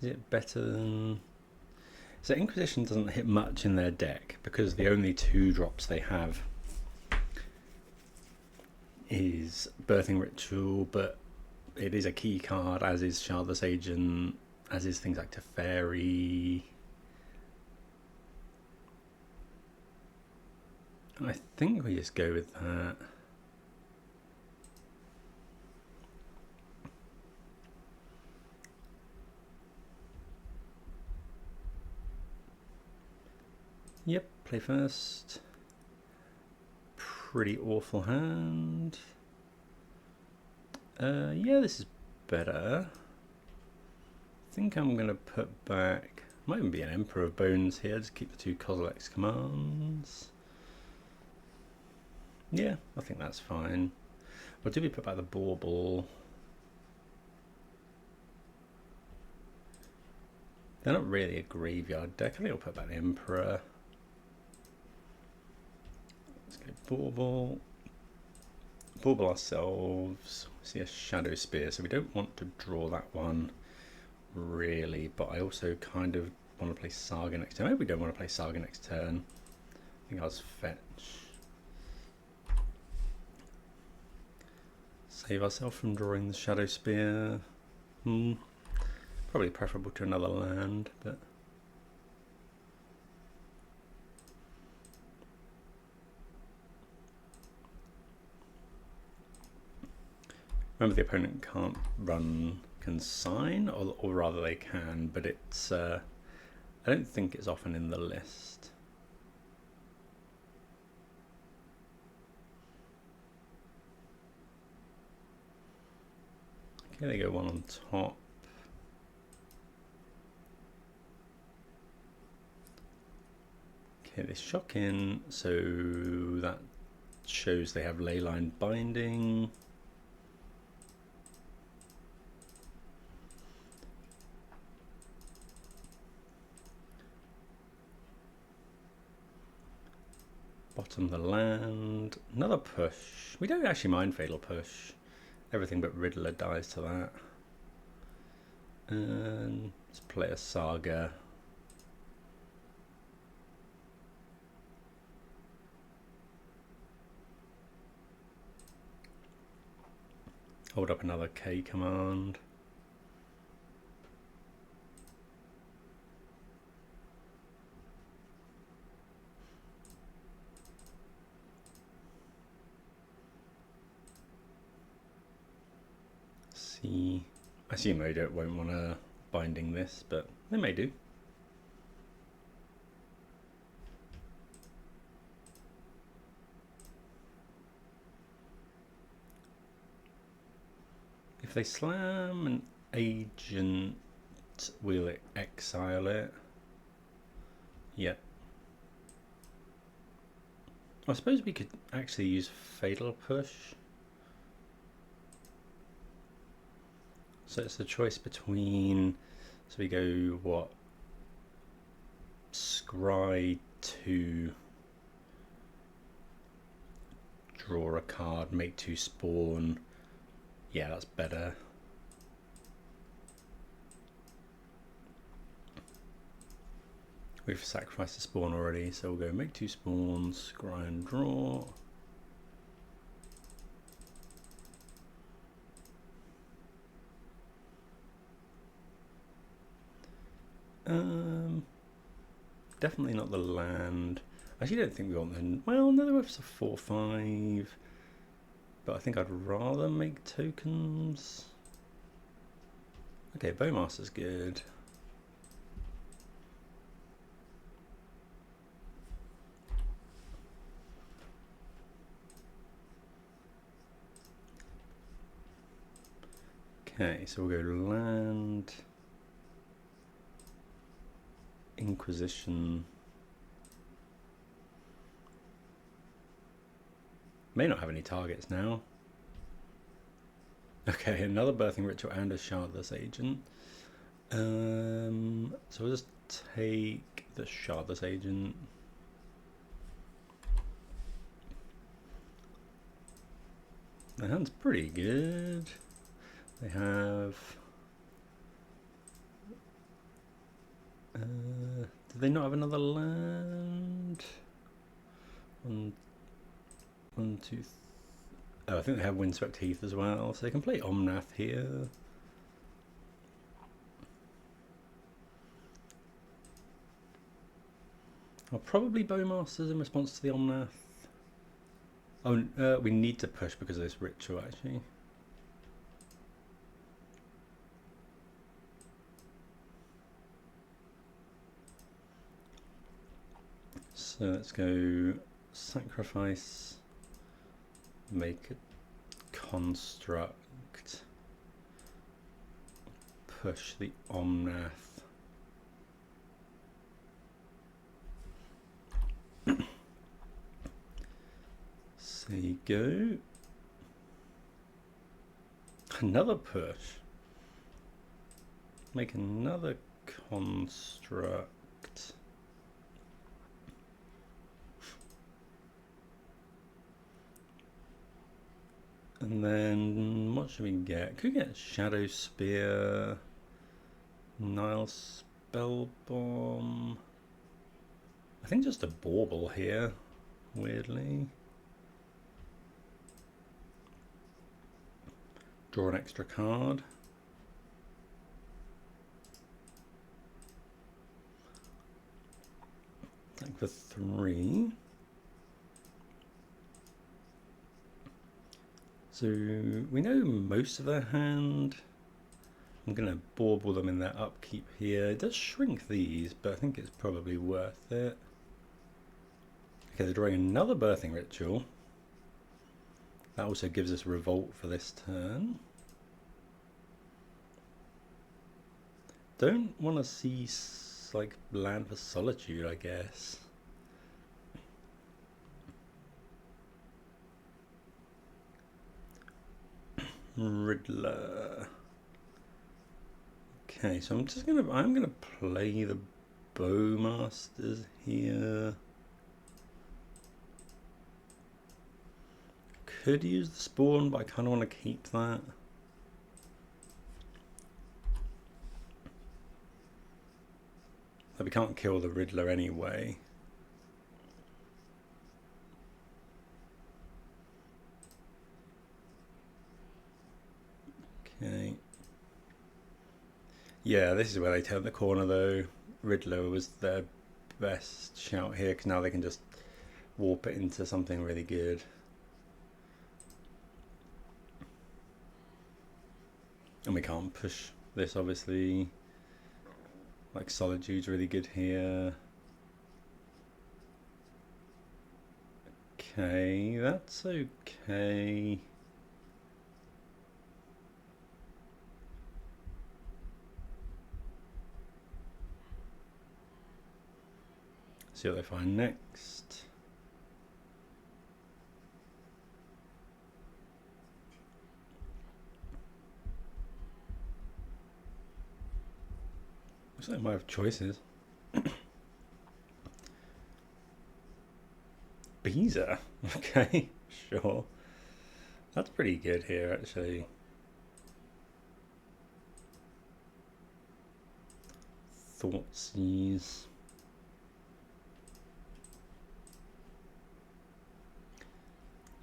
Is it better than... So Inquisition doesn't hit much in their deck because the only 2 drops they have is Birthing Ritual, but it is a key card, as is Shardless Agent, as is things like Teferi. I think we just go with that. Yep, play first. pretty awful hand. Yeah, this is better. I think I'm going to put back, might even be an Emperor of Bones here, just keep the 2 Kozilek's commands. Yeah, I think that's fine. Or do we put back the Bauble? They're not really a graveyard deck. I think I'll put back the Emperor. Let's go Bauble. Bauble ourselves. See a Shadow Spear, so we don't want to draw that one really, but I also kind of want to play Saga next turn. Maybe we don't want to play Saga next turn. I think I'll just fetch. Save ourselves from drawing the Shadow Spear. Probably preferable to another land, but remember the opponent can't run Consign, or rather they can, but it's I don't think it's often in the list. Okay, they go one on top. Okay, they shock in, so that shows they have Leyline Binding. Bottom the land, another push. We don't actually mind Fatal Push. Everything but Riddler dies to that. And let's play a Saga. Hold up another K command. See, I assume they won't want to binding this, but they may do. If they slam an agent, we'll exile it. Yep. I suppose we could actually use Fatal Push. So it's a choice between, so we go what? Scry to draw a card, make 2 spawn. Yeah, that's better. We've sacrificed a spawn already, so we'll go make 2 spawns, scry and draw. Definitely not the land. I actually don't think we want them. Well, no, it's a 4/5. But I think I'd rather make tokens. Okay, Bowmaster's good. Okay, so we'll go land. Inquisition. May not have any targets now. Okay, another Birthing Ritual and a Shardless Agent. So we'll just take the Shardless Agent. The hand's pretty good. They have... do they not have another land? One, two... Oh, I think they have Windswept Heath as well, so they can play Omnath here. I'll probably Bowmasters in response to the Omnath. Oh, we need to push because of this ritual, actually. So let's go sacrifice make a construct, push the Omnath. So you go. Another push. Make another construct. And then what should we get? Could we get Shadow Spear, Nile Spellbomb? I think just a bauble here, weirdly. Draw an extra card. Like for 3. So we know most of their hand. I'm going to bauble them in their upkeep here. It does shrink these, but I think it's probably worth it. Okay, they're drawing another Birthing Ritual. That also gives us Revolt for this turn. Don't want to see like land for Solitude, I guess. Riddler. Okay, so I'm gonna play the Bowmasters here. Could use the Spawn, but I kind of want to keep that. But we can't kill the Riddler anyway. Okay. Yeah, this is where they turn the corner though. Riddler was their best shout here because now they can just warp it into something really good. And we can't push this obviously. Like Solitude's really good here. Okay, that's okay. See what they find next. Looks like I might have choices. Beezer, okay, sure. That's pretty good here, actually. Thoughtseize.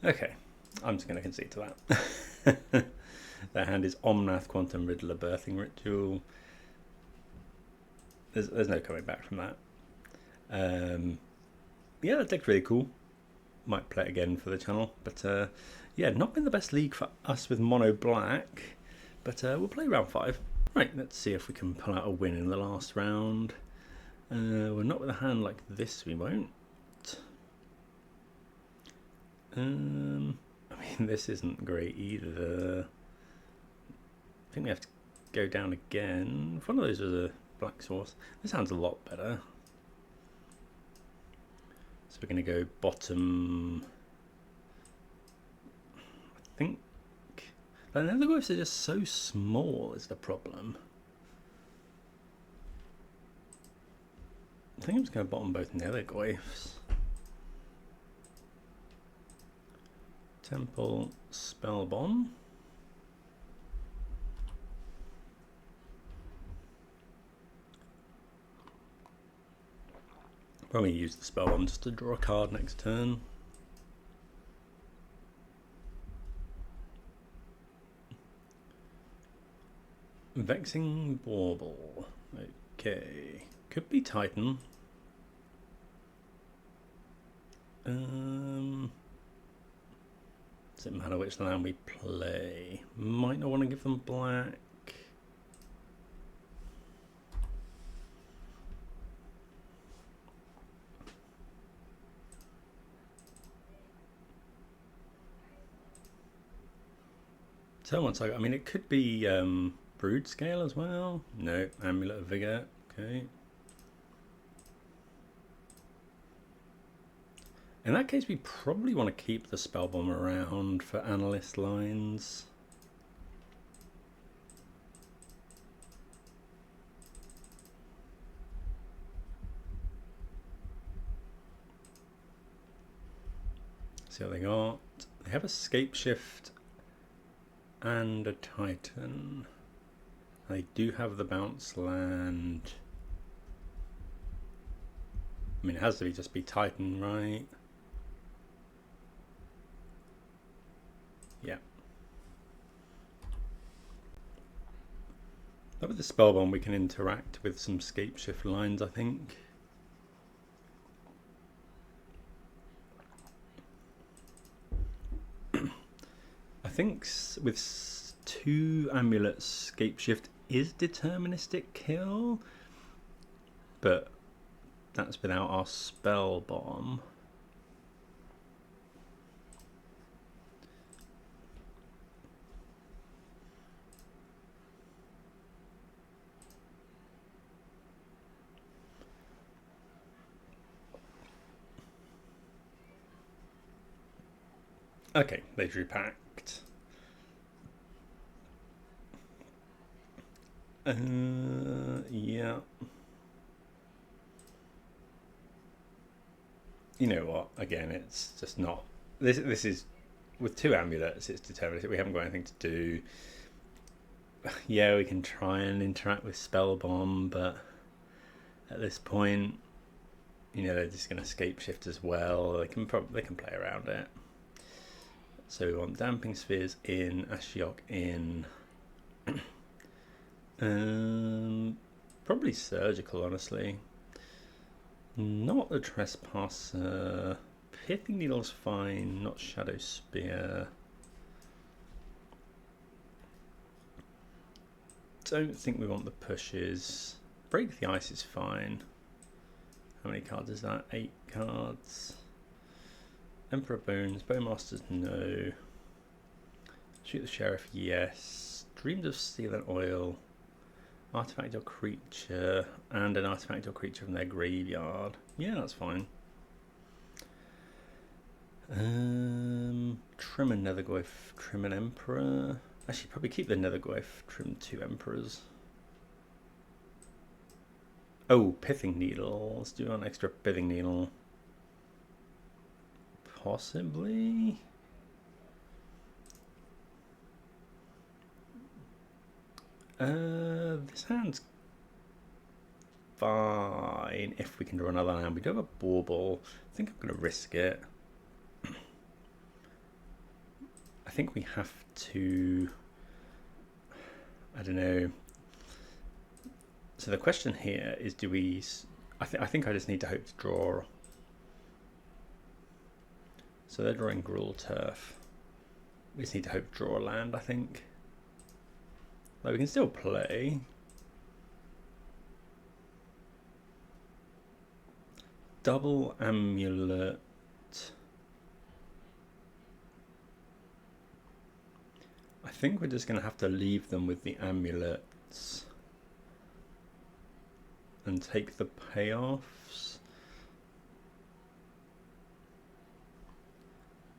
Okay, I'm just going to concede to that. Their hand is Omnath, Quantum Riddler, Birthing Ritual. There's no coming back from that. Yeah, that deck's really cool. Might play it again for the channel, but yeah, not been the best league for us with mono black, but we'll play round 5. Right, let's see if we can pull out a win in the last round. We're not with a hand like this, we won't. I mean, this isn't great either. I think we have to go down again. If one of those was a black source, this sounds a lot better. So we're going to go bottom. I think. The netherglyphs are just so small is the problem. I think I'm just going to bottom both netherglyphs. Temple Spellbomb. Probably use the Spellbomb just to draw a card next turn. Vexing Bauble. Okay. Could be Titan. Does it matter which land we play? Might not want to give them black. So once I mean, it could be brood scale as well. No, amulet of vigor. Okay. In that case, we probably want to keep the spell bomb around for analyst lines. See what they got. They have a scape shift and a titan. They do have the bounce land. I mean, it has to be just be titan, right? Yeah. But with the spell bomb, we can interact with some scape shift lines, I think. I think with 2 amulets, scape shift is deterministic kill, but that's without our spell bomb. Okay, they drew pact. Yeah. You know what? Again, it's just not. This is with 2 amulets. It's deterministic. We haven't got anything to do. Yeah, we can try and interact with spell bomb, but at this point, you know, they're just going to scape shift as well. They can play around it. So we want damping spheres in, Ashiok in. Probably surgical, honestly. Not the trespasser. Pithing needle's fine. Not shadow spear. Don't think we want the pushes. Break the ice is fine. How many cards is that? 8 cards. Emperor Bones, Bowmasters, no. Shoot the Sheriff, yes. Dreamed of Steel and Oil. Artifact or creature, and an artifact or creature from their graveyard. Yeah, that's fine. Trim a Netherglyph, trim an Emperor. Actually, probably keep the Netherglyph, trim 2 Emperors. Oh, Pithing Needle. Let's do an extra Pithing Needle. Possibly. This hand's fine if we can draw another land. We do have a bauble. I think I'm going to risk it. I think we have to. I don't know. So the question here is, do we? I think I just need to hope to draw. So they're drawing Gruul Turf. We just need to hope to draw a land, I think. Like, we can still play. Double amulet. I think we're just going to have to leave them with the amulets and take the payoffs.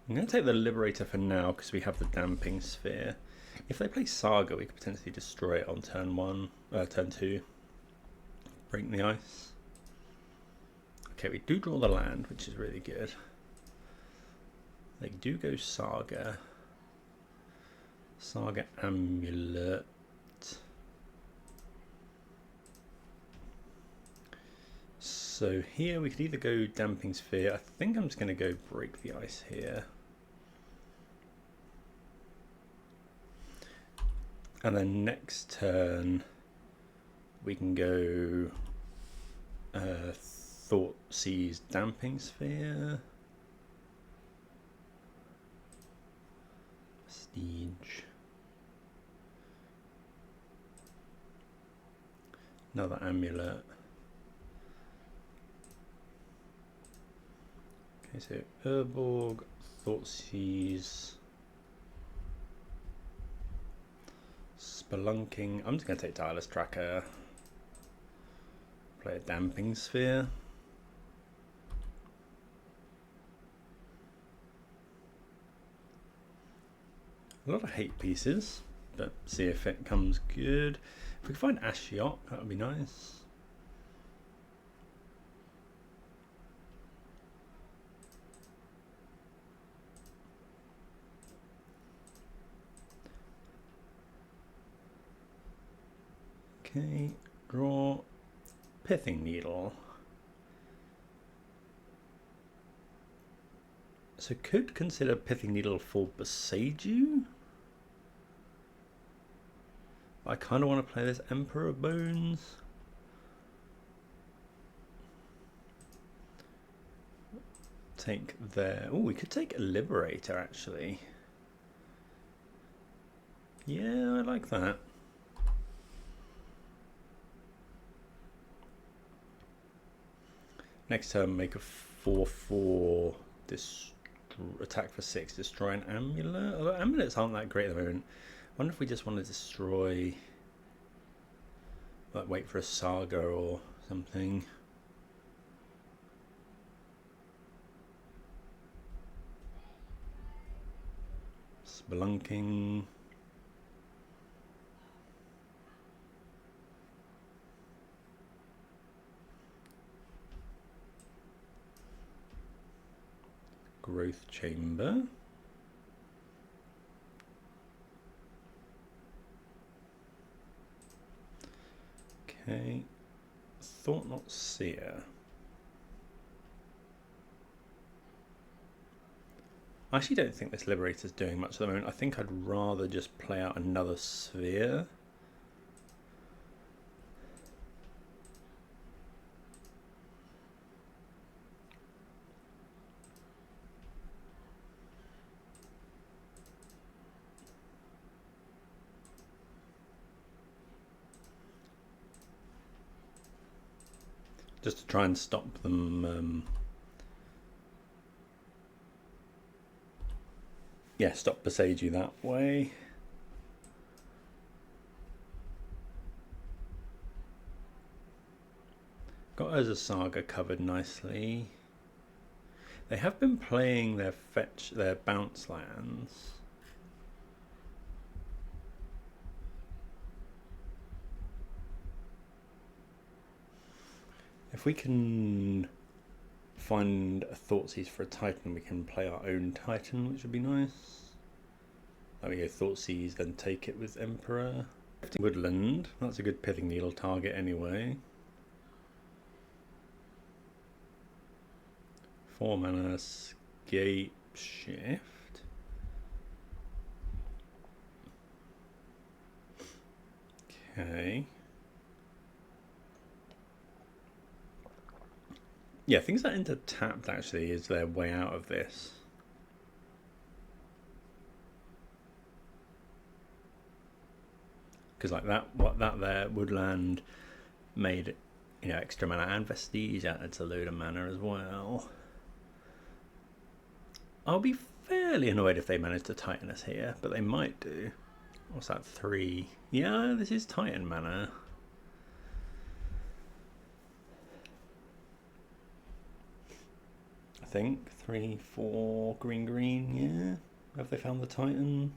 I'm going to take the Liberator for now because we have the Damping Sphere. If they play Saga, we could potentially destroy it on turn 2. Break the ice. Okay, we do draw the land, which is really good. They do go Saga. Saga Amulet. So here we could either go Damping Sphere. I think I'm just going to go Break the Ice here. And then next turn we can go Thoughtseize Damping Sphere. Prestige. Another amulet. Okay, so Urborg, Thoughtseize. Spelunking. I'm just going to take Tireless Tracker. Play a Damping Sphere. A lot of hate pieces, but see if it comes good. If we can find Ashiok, that would be nice. Okay, draw Pithing Needle. So could consider Pithing Needle for Boseiju. I kind of want to play this Emperor Bones. Take there. Oh, we could take a Liberator actually. Yeah, I like that. Next turn, make a 4/4 attack for 6, destroy an amulet. Although amulets aren't that great at the moment. I wonder if we just want to destroy, like wait for a Saga or something. Spelunking. Growth Chamber. Okay, Thought Not Seer. I actually don't think this Liberator's doing much at the moment. I think I'd rather just play out another Sphere. Just to try and stop them, yeah, stop Boseiju that way. Got Urza Saga covered nicely. They have been playing their bounce lands. If we can find a Thoughtseize for a Titan, we can play our own Titan, which would be nice. There we go, Thoughtseize, then take it with Emperor. Woodland, that's a good Pithing Needle target anyway. 4 mana, Scape Shift. Okay. Yeah, things that enter tapped actually is their way out of this. Because like that there Woodland made, you know, extra mana and Vestige added a load of mana as well. I'll be fairly annoyed if they manage to Titan us here, but they might do. What's that, 3? Yeah, this is Titan mana. I think 3, 4, green, yeah. Have they found the Titan?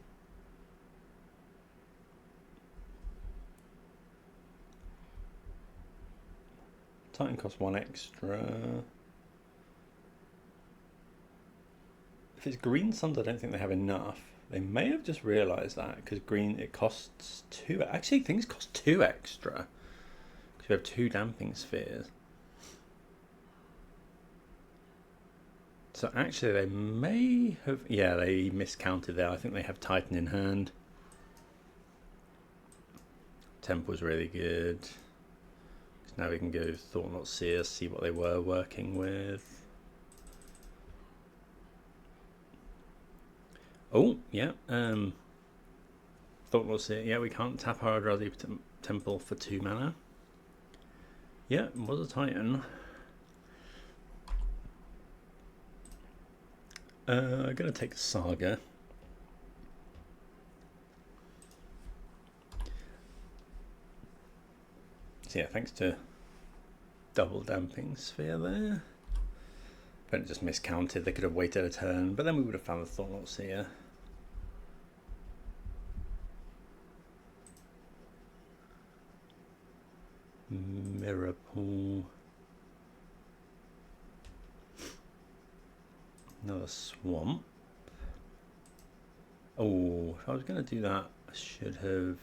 Titan costs 1 extra. If it's Green Suns, I don't think they have enough. They may have just realised that, because green, it costs 2. Actually, things cost 2 extra. Because we have 2 Damping Spheres. So actually they may have, yeah, they miscounted there. I think they have Titan in hand. Temple's really good. So now we can go Thought Not Seer, see what they were working with. Oh, yeah. Thought Not Seer. Yeah, we can't tap our Eldrazi Temple for 2 mana. Yeah, it was a Titan. I'm going to take Saga. So yeah, thanks to double damping sphere there. But it just miscounted. They could have waited a turn, but then we would have found the thoughts here. Mirror pool. Another swamp. Oh, if I was going to do that, I should have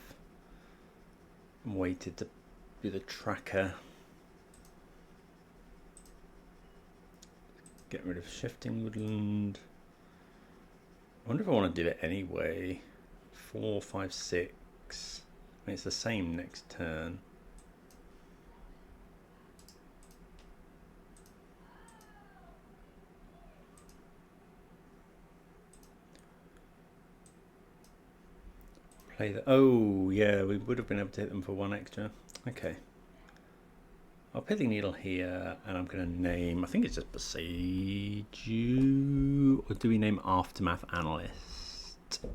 waited to do the tracker. Get rid of shifting woodland. I wonder if I want to do it anyway. 4, 5, 6. I mean, it's the same next turn. Play the. Oh, yeah, we would have been able to hit them for 1 extra. Okay. I'll pithing needle here, and I'm going to name. I think it's just Beseiju, or do we name Aftermath Analyst? I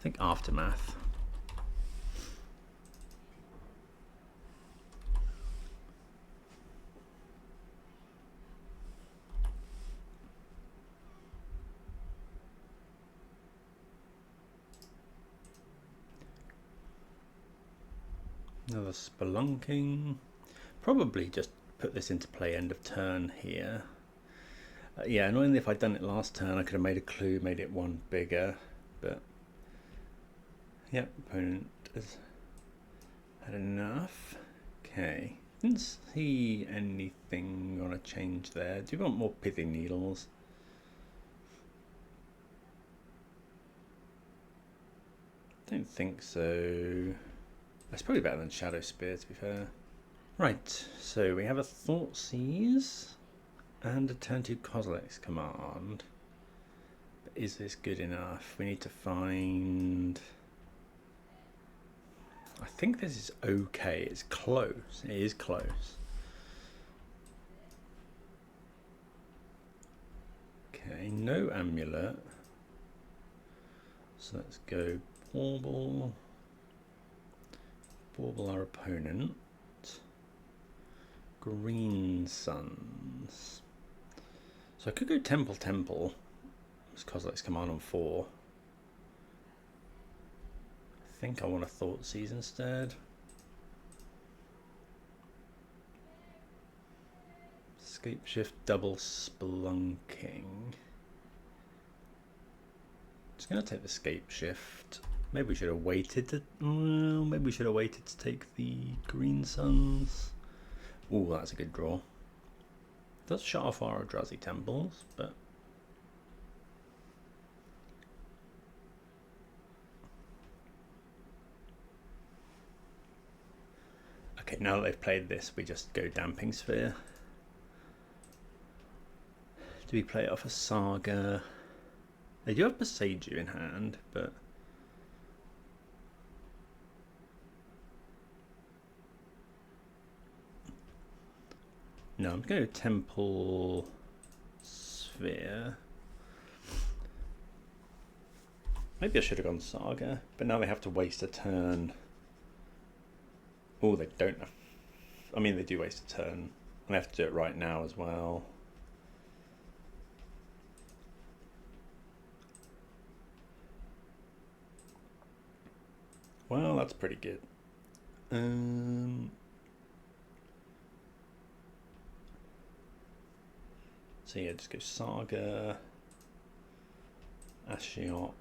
think Aftermath. Another spelunking. Probably just put this into play end of turn here. Yeah, annoyingly if I'd done it last turn I could have made a clue, made it 1 bigger, but yeah, opponent has had enough. Okay, didn't see anything on a change there. Do you want more pithing needles? Don't think so. That's probably better than Shadow Spear, to be fair. Right, so we have a Thoughtseize and a turn 2 Kozilek's Command. But is this good enough? We need to find. I think this is okay. It's close. It is close. Okay, no amulet. So let's go Bauble. Bauble our opponent. Green Suns. So I could go Temple. Just Kozilek's Command on 4. I think I want a Thoughtseize instead. Escape Shift, double Spelunking. Just gonna take the Escape Shift. Maybe we should have waited to. Well, maybe we should have waited to take the Green Suns. Oh, that's a good draw. Does shut off our Eldrazi Temples, but okay. Now that they've played this, we just go Damping Sphere. Do we play it off a Saga? They do have Beseiju in hand, but no, I'm going to go Temple Sphere. Maybe I should have gone Saga, but now they have to waste a turn. Oh, they don't have. I mean, they do waste a turn. They have to do it right now as well. Well, that's pretty good. So yeah, just go Saga, Ashiok,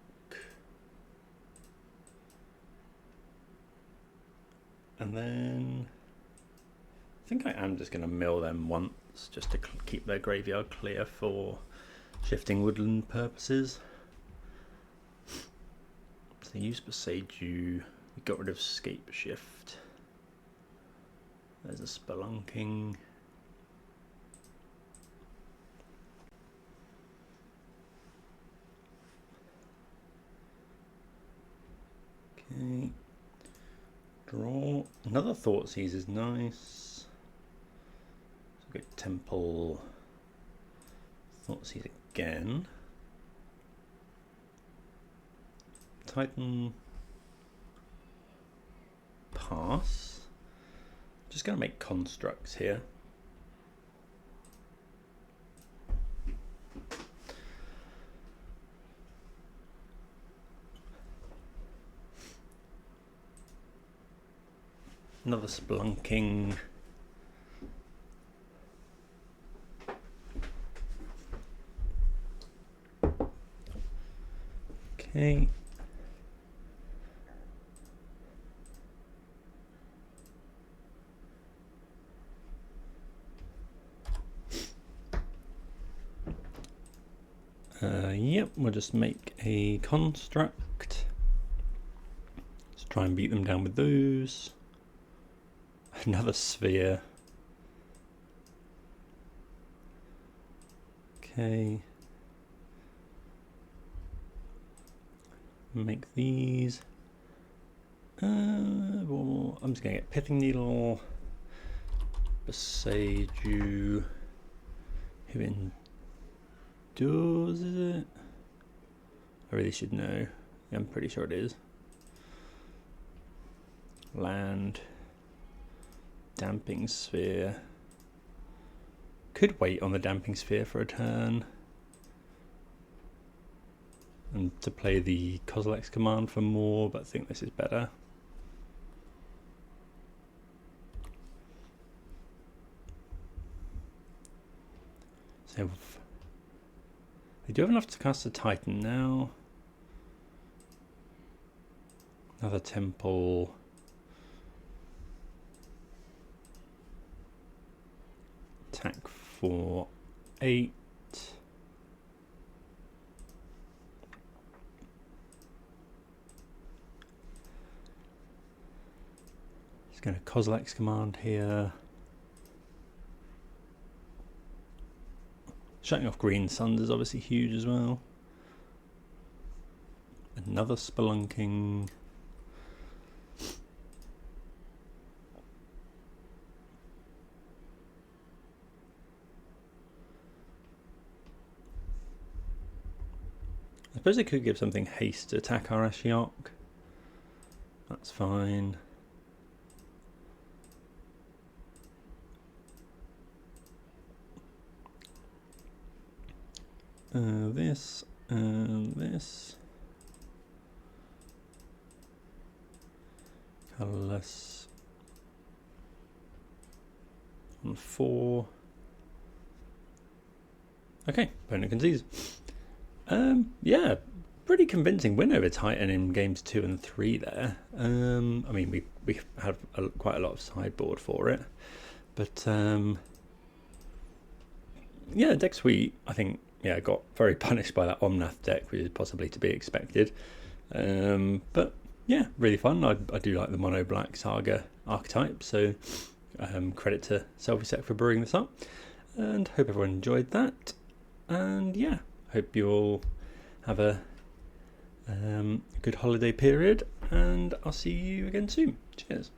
and then I think I am just going to mill them once just to keep their graveyard clear for shifting woodland purposes. So use Beseiju. We got rid of Escape Shift. There's a Spelunking. Okay. Draw. Another Thoughtseize is nice. So go Temple. Thoughtseize again. Titan. pass. Just going to make constructs here. Another spelunking. Okay. Yep, we'll just make a construct. Let's try and beat them down with those. Another sphere. Okay. Make these. Well, I'm just going to get Pithing Needle, Boseiju, who endures, is it? I really should know. I'm pretty sure it is. Land. Damping Sphere. Could wait on the Damping Sphere for a turn. And to play the Kozilek's command for more, but I think this is better. So they do have enough to cast a Titan now. Another Temple. Attack for 8. Just going to Kozilek's command here. Shutting off Green Suns is obviously huge as well. Another spelunking. I suppose it could give something haste to attack our Ashiok. That's fine. This and this. Colourless. On 4. Okay, opponent concedes. Yeah, pretty convincing win over Titan in games 2 and 3 there. I mean, we had quite a lot of sideboard for it, but yeah, deck suite, I think, yeah, got very punished by that Omnath deck, which is possibly to be expected. But yeah, really fun. I do like the mono black Saga archetype, so credit to Selfeisek for brewing this up, and hope everyone enjoyed that. And yeah, hope you all have a good holiday period, and I'll see you again soon. Cheers.